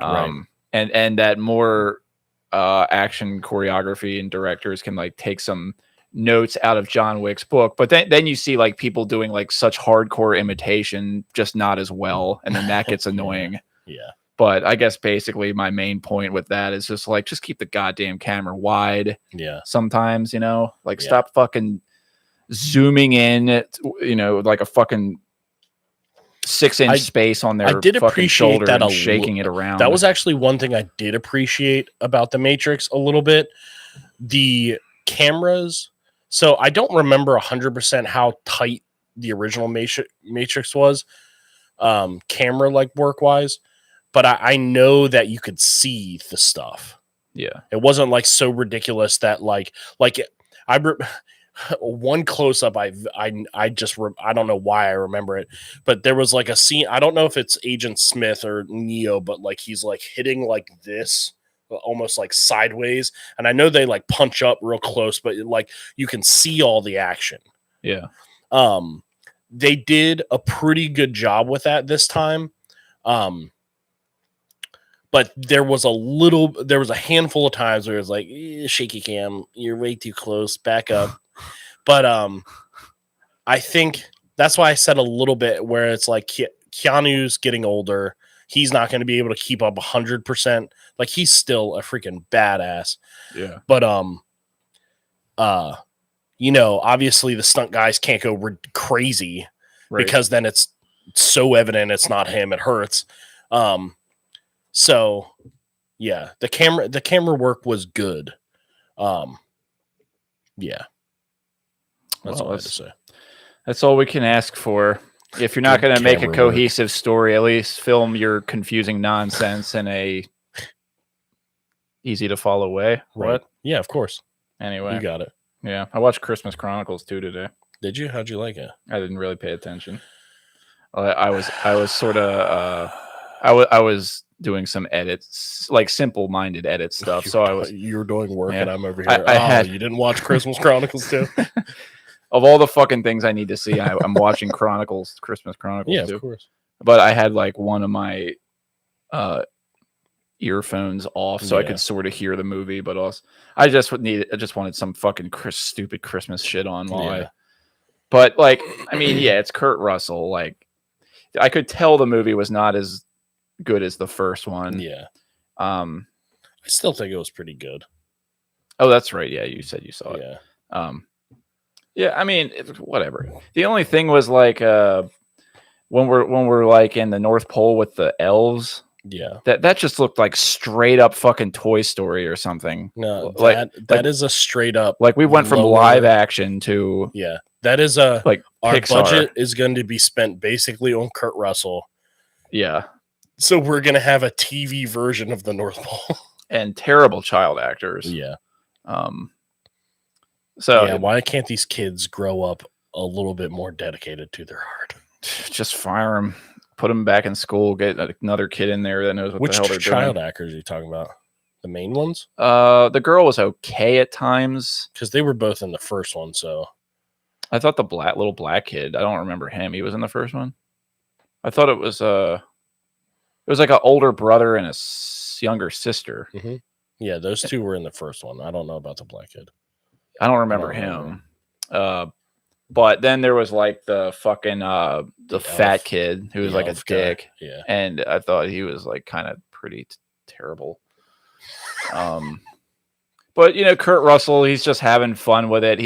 And that more action choreography and directors can like take some notes out of John Wick's book, but then you see like people doing like such hardcore imitation, just not as well, and then that gets annoying.
Yeah.
But I guess basically my main point with that is just like, just keep the goddamn camera wide.
Yeah.
Sometimes, stop fucking zooming in, like a fucking 6-inch space on their
I did
fucking
appreciate
shoulder
that
and shaking it around.
That was actually one thing I did appreciate about the Matrix a little bit. The cameras. So I don't remember 100% how tight the original Matrix was, camera like work wise, but I know that you could see the stuff.
Yeah,
it wasn't like so ridiculous that one close up. I don't know why I remember it, but there was like a scene. I don't know if it's Agent Smith or Neo, but like he's like hitting like this, almost like sideways. And I know they like punch up real close, but like you can see all the action.
Yeah.
They did a pretty good job with that this time. But there was a handful of times where it was like, shaky cam, you're way too close, back up. But I think that's why I said a little bit where it's like Keanu's getting older. He's not going to be able to keep up 100%. Like, he's still a freaking badass.
Yeah.
But obviously the stunt guys can't go crazy, because then it's so evident it's not him. It hurts. So yeah, the camera work was good. Yeah. That's all I have to say.
That's all we can ask for. If you're not going to make a cohesive story, at least film your confusing nonsense in a easy to follow way.
Right.
What?
Yeah, of course.
Anyway,
you got it.
Yeah, I watched Christmas Chronicles 2 today.
Did you? How'd you like it?
I didn't really pay attention. I was sort of I was doing some edits, like simple-minded edit stuff.
You were doing work, and I'm over
here.
You didn't watch Christmas Chronicles 2?
Of all the fucking things I need to see, I'm watching Christmas Chronicles.
Yeah,
too.
Of course.
But I had like one of my earphones off, so I could sort of hear the movie. But also, I just wanted some fucking stupid Christmas shit on while But like, I mean, yeah, it's Kurt Russell. Like, I could tell the movie was not as good as the first one.
Yeah. I still think it was pretty good.
Oh, that's right. Yeah, you said you saw it.
Yeah.
Yeah, I mean, whatever. The only thing was like when we're like in the North Pole with the elves.
Yeah.
That just looked like straight up fucking Toy Story or something.
No,
that
is a straight up,
like, we went from live action to
that is a
like
our
Pixar.
Budget is going to be spent basically on Kurt Russell.
Yeah.
So we're going to have a TV version of the North Pole
and terrible child actors.
Yeah.
So
why can't these kids grow up a little bit more dedicated to their art?
Just fire them, put them back in school, get another kid in there that knows what the hell they're doing. Which
child actors are you talking about? The main ones?
The girl was okay at times,
because they were both in the first one. So
I thought the little black kid, I don't remember him. He was in the first one. I thought it was like an older brother and a younger sister.
Mm-hmm. Yeah, those two were in the first one. I don't know about the black kid.
I don't remember him. But then there was like the fucking the fat
elf.
kid who was
The
like a
elf guy.
dick,
Yeah.
and I thought he was like kind of pretty terrible. But you know, Kurt Russell, he's just having fun with it.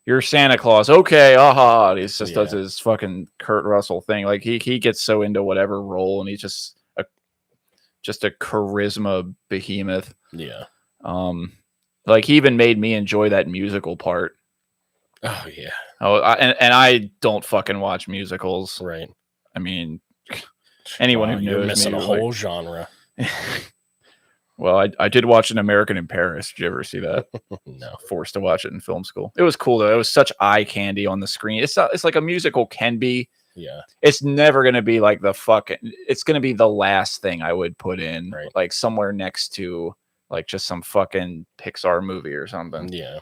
You're Santa Claus, okay? Aha! He just does his fucking Kurt Russell thing. Like he gets so into whatever role, and he's just a charisma behemoth.
Yeah.
Like he even made me enjoy that musical part.
Oh yeah.
Oh, and I don't fucking watch musicals.
Right.
I mean, anyone who knows
you're missing
me
a
was
whole genre.
Well, I did watch An American in Paris. Did you ever see that?
No.
Forced to watch it in film school. It was cool though. It was such eye candy on the screen. It's like a musical can be.
Yeah.
It's never gonna be like it's gonna be the last thing I would put in,
Right.
like somewhere next to like just some fucking Pixar movie or something.
Yeah.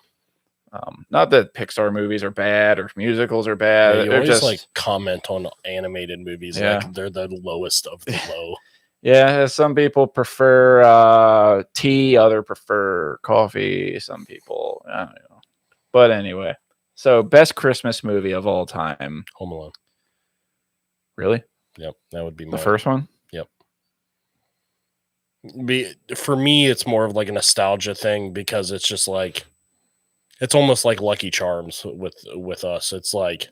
Not that Pixar movies are bad or musicals are bad.
Yeah, you
They're
always
just
like comment on animated movies like they're the lowest of the low.
Yeah, some people prefer tea, other prefer coffee. Some people, I don't know. But anyway, so best Christmas movie of all time.
Home Alone.
Really?
Yep, that would be
The first one?
Yep. For me, it's more of like a nostalgia thing because it's just like it's almost like Lucky Charms with us. It's like,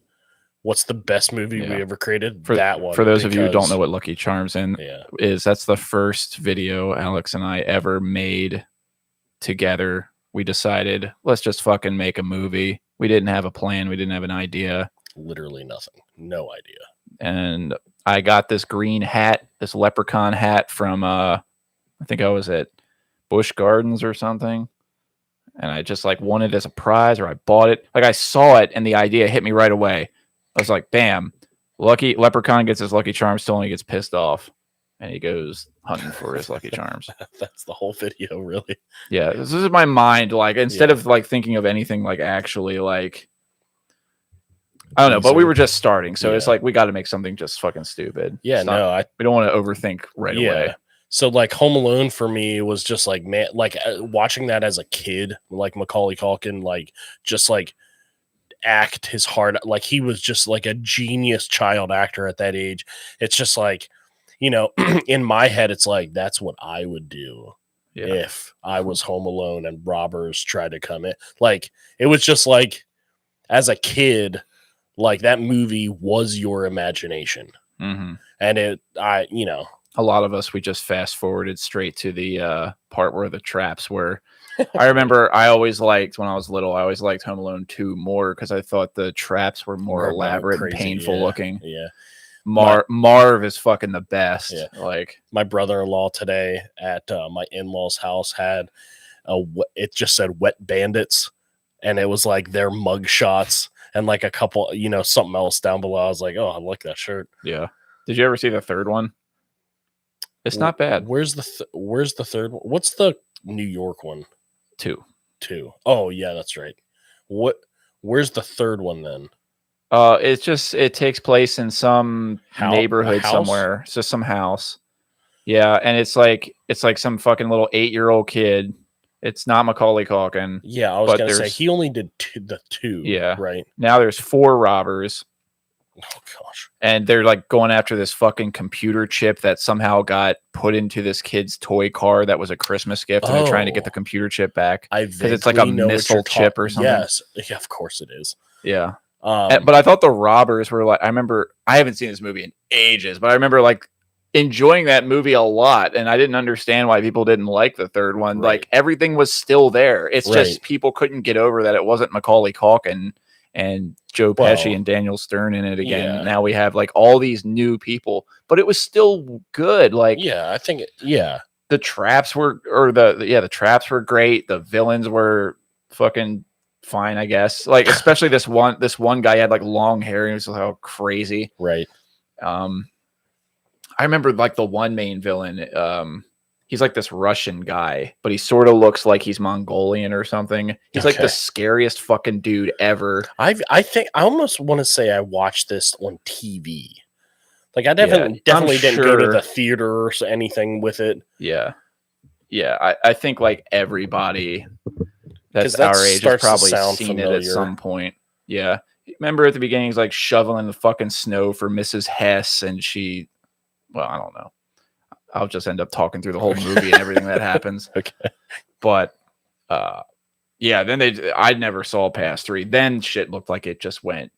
what's the best movie we ever created? That one.
For those of you who don't know what Lucky Charms
is,
that's the first video Alex and I ever made together. We decided, let's just fucking make a movie. We didn't have a plan. We didn't have an idea.
Literally nothing. No idea.
And I got this green hat, this leprechaun hat from, I think I was at Busch Gardens or something. And I just like wanted it as a prize, or I bought it. Like I saw it and the idea hit me right away. I was like, bam, Lucky Leprechaun gets his Lucky Charms still, and he gets pissed off. And he goes hunting for his Lucky Charms.
That's the whole video, really.
Yeah, this is my mind. Like, instead of like thinking of anything like actually like, I don't know, but we were just starting. So it's like, we got to make something just fucking stupid.
Yeah,
we don't want to overthink right away.
So like Home Alone for me was just like, man, like watching that as a kid, like Macaulay Culkin, like just like act his heart, like he was just like a genius child actor at that age. It's just like, you know, in my head, it's like, that's what I would do if I was home alone and robbers tried to come in. Like, it was just like, as a kid, like that movie was your imagination.
Mm-hmm.
And
a lot of us, we just fast forwarded straight to the part where the traps were. I remember I always liked, when I was little, I always liked Home Alone 2 more because I thought the traps were more elaborate and painful looking.
Yeah.
Marv is fucking the best.
Yeah.
Like
my brother-in-law today at my in-laws' house had it just said Wet Bandits, and it was like their mug shots and like a couple, something else down below. I was like, oh, I like that shirt.
Yeah. Did you ever see the third one? It's not bad.
Where's the third one? What's the New York one?
2.
Oh yeah, that's right. Where's the third one then?
It takes place in some neighborhood somewhere. It's just some house. Yeah, and it's like some fucking little 8-year-old kid. It's not Macaulay Culkin.
Yeah, I was gonna say he only did the 2.
Yeah,
right.
Now there's 4 robbers.
Oh gosh.
And they're like going after this fucking computer chip that somehow got put into this kid's toy car that was a Christmas gift, and they're trying to get the computer chip back because it's like a missile chip or something.
Yes, yeah, of course it is.
Yeah. But I thought the robbers were like, I haven't seen this movie in ages, but I remember like enjoying that movie a lot, and I didn't understand why people didn't like the third one. Right. Like everything was still there. It's just people couldn't get over that it wasn't Macaulay Culkin and Joe Pesci and Daniel Stern in it again. Yeah. Now we have like all these new people, but it was still good. Like,
yeah, I think,
the traps were, the traps were great. The villains were fucking fine, I guess. Like, especially this one guy had like long hair and he was so crazy.
Right.
I remember like the one main villain, he's like this Russian guy, but he sort of looks like he's Mongolian or something. He's like the scariest fucking dude ever.
I almost want to say I watched this on TV. Like I definitely didn't go to the theater or anything with it.
Yeah. Yeah. I think like everybody that's our age has probably seen it at some point. Yeah. remember at the beginning, he's like shoveling the fucking snow for Mrs. Hess, and well, I don't know. I'll just end up talking through the whole movie and everything that happens.
Okay.
But yeah, then I never saw past 3. Then shit looked like it just went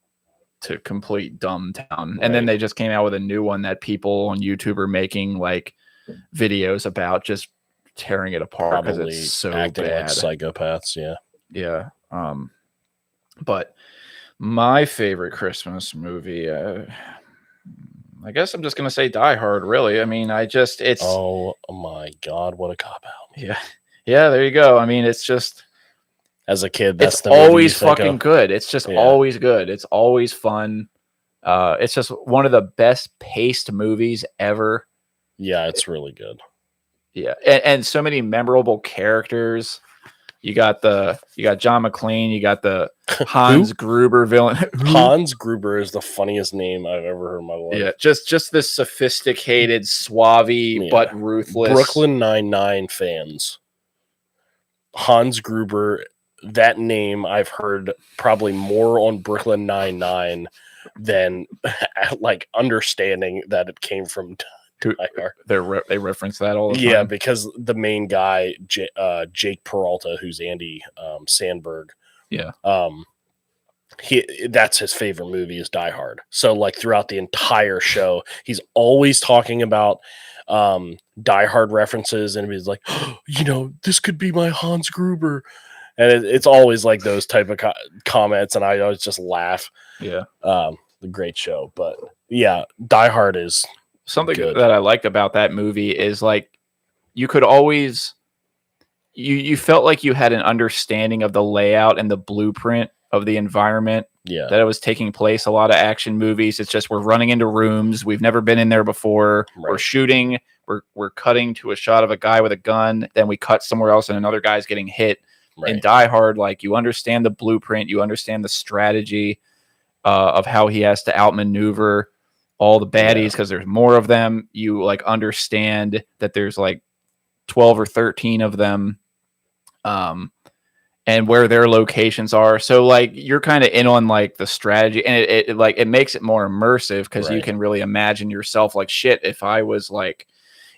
to complete dumb town. And then they just came out with a new one that people on YouTube are making like videos about, just tearing it apart because it's so
acting
bad.
like psychopaths.
Yeah. But my favorite Christmas movie, I guess I'm just gonna say Die Hard. Really, I mean, it's.
Oh my god, what a cop out!
Yeah. There you go. I mean, it's just.
As a kid, that's
it's always fucking good. It's just always good. It's always fun. It's just one of the best paced movies ever.
Yeah, it's really good.
Yeah, and so many memorable characters. You got John McClane. You got the Hans Gruber villain.
Hans Gruber is the funniest name I've ever heard in my life.
Yeah, just this sophisticated, suave but ruthless.
Brooklyn Nine-Nine fans. Hans Gruber. That name I've heard probably more on Brooklyn Nine-Nine than like understanding that it came from Die Hard. They reference that all the time. Yeah, because the main guy, Jake Peralta, who's Andy Sandberg.
Yeah.
That's his favorite movie is Die Hard. So like throughout the entire show, he's always talking about Die Hard references, and he's like, this could be my Hans Gruber. And it's always like those type of comments, and I always just laugh.
Yeah.
The great show. But yeah, Die Hard is
something
good.
That I liked about that movie is like you could always you felt like you had an understanding of the layout and the blueprint of the environment.
Yeah.
That it was taking place. A lot of action movies, it's just we're running into rooms. We've never been in there before. Right. We're shooting. We're cutting to a shot of a guy with a gun. Then we cut somewhere else and another guy's getting hit. Right. In Die Hard, like you understand the blueprint, you understand the strategy of how he has to outmaneuver all the baddies because there's more of them. You like understand that there's like 12 or 13 of them, and where their locations are. So like you're kind of in on like the strategy, and it makes it more immersive because you can really imagine yourself like, shit, if I was like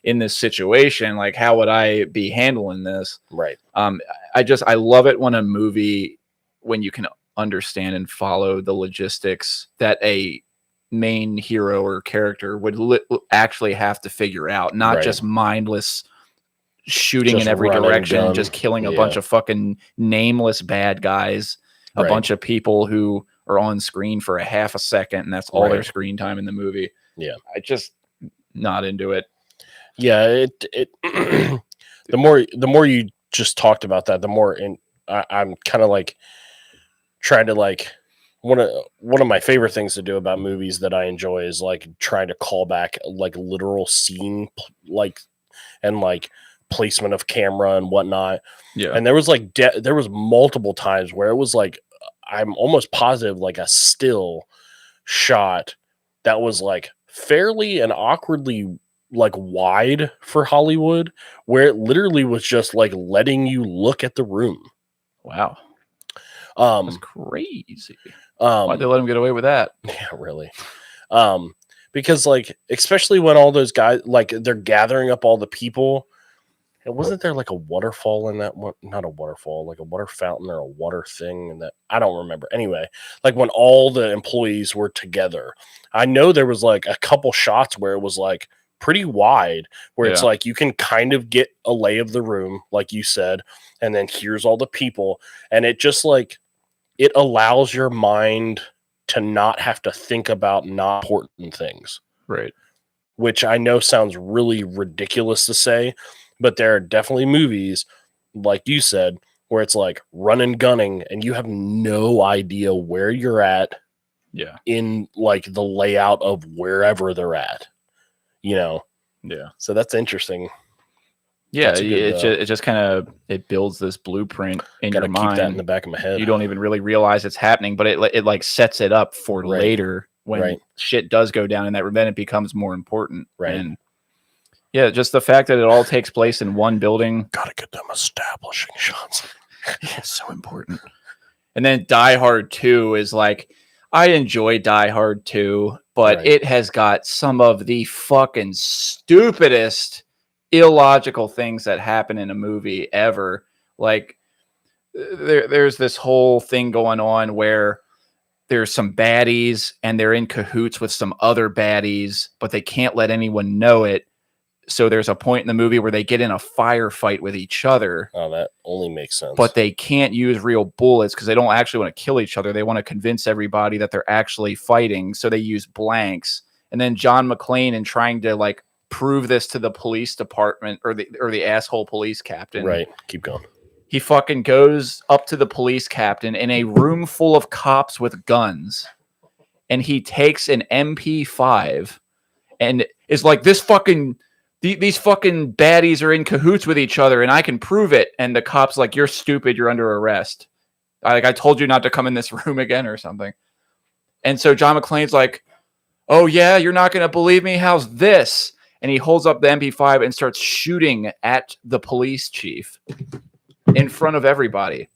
in this situation, like how would I be handling this?
Right.
I love it when a movie, when you can understand and follow the logistics that a main hero or character would actually have to figure out, not just mindless shooting in every direction, just killing a bunch of fucking nameless bad guys, a bunch of people who are on screen for a half a second, and that's all their screen time in the movie. Yeah. I just not into it.
Yeah, it the more you just talked about that, the more I'm kind of like trying to like one of my favorite things to do about movies that I enjoy is like trying to call back like literal scene like and like placement of camera and whatnot. Yeah, and there was like there was multiple times where it was like I'm almost positive like a still shot that was like fairly and awkwardly like wide for Hollywood, where it literally was just like letting you look at the room.
Wow. That's crazy. Why'd they let him get away with that?
Yeah, really. Because like, especially when all those guys, like they're gathering up all the people, and wasn't there like a waterfall in that one? Not a waterfall, like a water fountain or a water thing. And that I don't remember. Anyway, like when all the employees were together, I know there was like a couple shots where it was like pretty wide, where it's like you can kind of get a lay of the room, like you said, and then here's all the people, and it just like it allows your mind to not have to think about not important things,
right?
Which I know sounds really ridiculous to say, but there are definitely movies, like you said, where it's like run and gunning, and you have no idea where you're at, in like the layout of wherever they're at. So that's interesting.
Yeah, it just kind of it builds this blueprint in your mind.
Keep that in the back of my head.
You don't even really realize it's happening, but it like sets it up for later when shit does go down in that room. Then it becomes more important.
Right.
And yeah, just the fact that it all takes place in one building.
Gotta get them establishing shots.
Yeah, so important. And then Die Hard 2 is like I enjoy Die Hard 2, but
Right.
it has got some of the fucking stupidest, illogical things that happen in a movie ever. Like, there's this whole thing going on where there's some baddies and they're in cahoots with some other baddies, but they can't let anyone know it. So there's a point in the movie where they get in a firefight with each other.
Oh, that only makes sense.
But they can't use real bullets because they don't actually want to kill each other. They want to convince everybody that they're actually fighting. So they use blanks. And then John McClane, in trying to like prove this to the police department or the asshole police captain.
Right. Keep going.
He fucking goes up to the police captain in a room full of cops with guns. And he takes an MP5 and is like, these fucking baddies are in cahoots with each other and I can prove it. And the cop's like, you're stupid. You're under arrest. I told you not to come in this room again or something. And so John McClane's like, oh yeah, you're not going to believe me. How's this? And he holds up the MP5 and starts shooting at the police chief in front of everybody.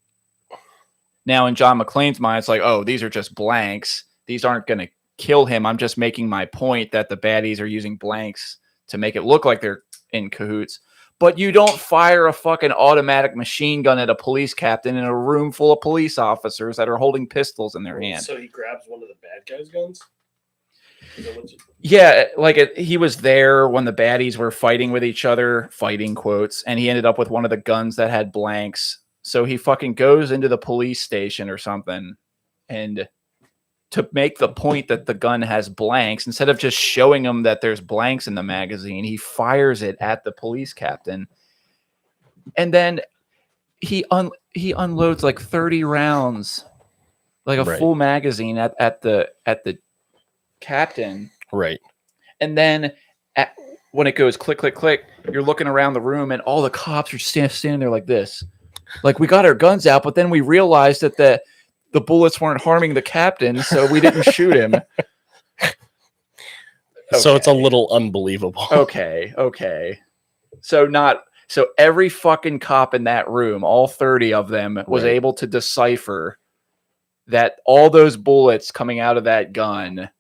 Now in John McClane's mind, it's like, oh, these are just blanks. These aren't going to kill him. I'm just making my point that the baddies are using blanks to make it look like they're in cahoots. But you don't fire a fucking automatic machine gun at a police captain in a room full of police officers that are holding pistols in their hand.
So he grabs one of the bad guys' guns?
Yeah, like he was there when the baddies were fighting with each other, fighting quotes, and he ended up with one of the guns that had blanks. So he fucking goes into the police station or something, and to make the point that the gun has blanks, instead of just showing him that there's blanks in the magazine, he fires it at the police captain. And then he unloads like 30 rounds, like a full magazine at the captain.
Right.
And then when it goes click, click, click, you're looking around the room and all the cops are standing there like this. Like, we got our guns out, but then we realized that the bullets weren't harming the captain, so we didn't shoot him. Okay.
So it's a little unbelievable.
Okay. So every fucking cop in that room, all 30 of them, was able to decipher that all those bullets coming out of that gun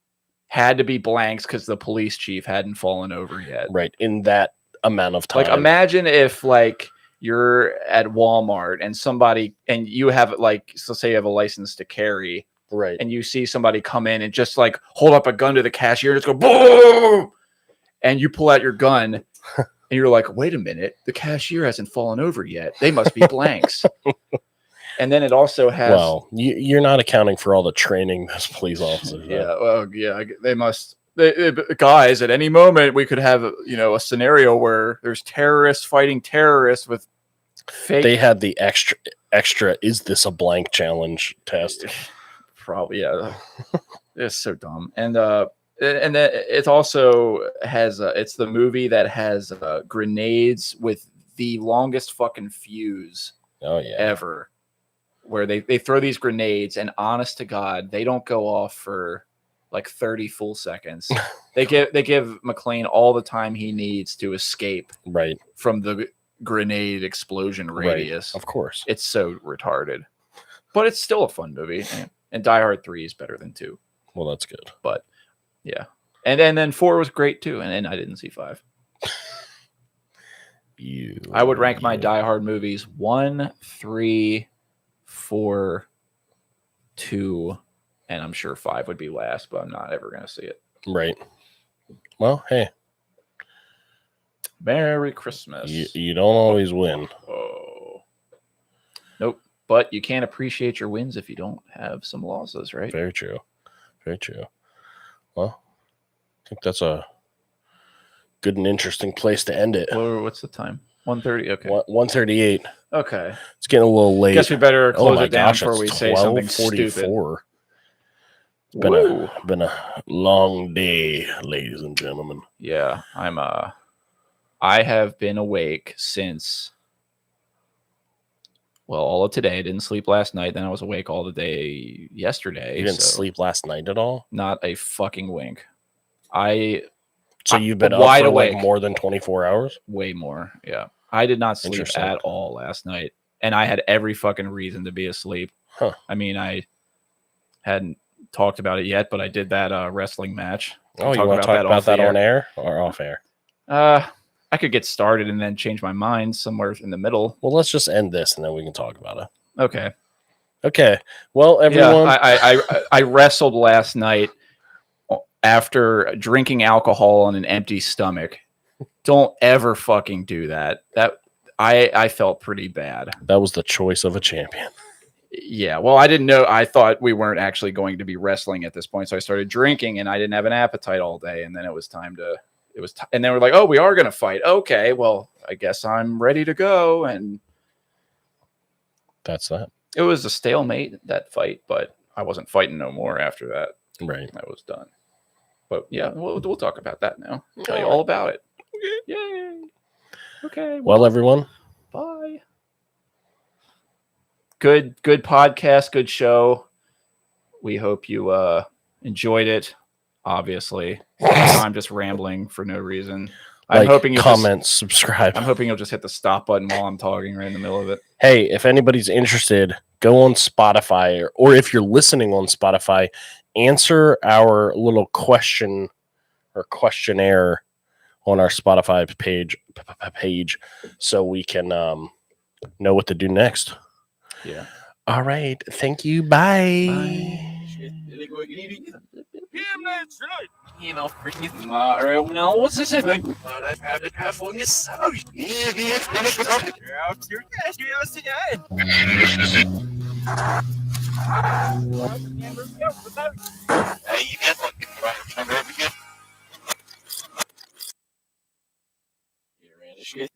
had to be blanks because the police chief hadn't fallen over yet.
Right. In that amount of time.
Like, imagine if like you're at Walmart and you have like, so say you have a license to carry,
right?
And you see somebody come in and just like hold up a gun to the cashier, just go boom, and you pull out your gun and you're like, wait a minute, the cashier hasn't fallen over yet. They must be blanks. And then it also has.
Well, you're not accounting for all the training those police officers.
Yeah. Well, yeah, they must. Guys, at any moment we could have a scenario where there's terrorists fighting terrorists with fake. They
had the extra is this a blank challenge test.
Probably, yeah. It's so dumb. And then it also has it's the movie that has grenades with the longest fucking fuse ever, where they throw these grenades and honest to God, they don't go off for like 30 full seconds. They give McClane all the time he needs to escape from the grenade explosion radius.
Of course.
It's so retarded. But it's still a fun movie. And Die Hard 3 is better than 2.
Well, that's good.
But yeah. And then 4 was great too. And then I didn't see 5. I would rank my Die Hard movies 1, 3, 4, 2, and I'm sure 5 would be last, but I'm not ever going to see it.
Right. Well, hey.
Merry Christmas.
You don't always win.
Oh. Nope. But you can't appreciate your wins if you don't have some losses, right?
Very true. Very true. Well, I think that's a good and interesting place to end it.
What's the time? 1:30. Okay.
1:38.
Okay.
It's getting a little late.
Guess we better close it down before we say something stupid.
It's been a long day, ladies and gentlemen.
Yeah, I have been awake since all of today. I didn't sleep last night. Then I was awake all the day yesterday.
You didn't sleep last night at all?
Not a fucking wink.
So you've been up
wide
for
awake.
Like more than 24 hours?
Way more, yeah. I did not sleep at all last night. And I had every fucking reason to be asleep.
Huh.
I mean, I had talked about it yet, but I did that wrestling match.
Oh, you want to talk about that on air or off air?
I could get started and then change my mind somewhere in the middle.
Well, let's just end this and then we can talk about it.
Okay.
Okay. Well, everyone,
I wrestled last night after drinking alcohol on an empty stomach. Don't ever fucking do that. I felt pretty bad.
That was the choice of a champion.
Yeah, well, I didn't know. I thought we weren't actually going to be wrestling at this point, so I started drinking, and I didn't have an appetite all day. And then it was time to. And then we're like, "Oh, we are going to fight." Okay, well, I guess I'm ready to go. And
that's that.
It was a stalemate, that fight, but I wasn't fighting no more after that.
Right,
that was done. But yeah, we'll talk about that now. I'll tell you all about it. Yay! Okay.
Well, everyone,
bye. Good podcast, good show. We hope you enjoyed it. Obviously, I'm just rambling for no reason. I'm hoping you
subscribe.
I'm hoping you'll just hit the stop button while I'm talking right in the middle of it.
Hey, if anybody's interested, go on Spotify, or if you're listening on Spotify, answer our little question or questionnaire on our Spotify page, so we can know what to do next.
Yeah.
All right. Thank you. Bye.
You know, freaking now what's this thing? I've had it half on this. Oh, yeah. Your guys, you see that? Hey, you guys want to come over again? You ran a shit.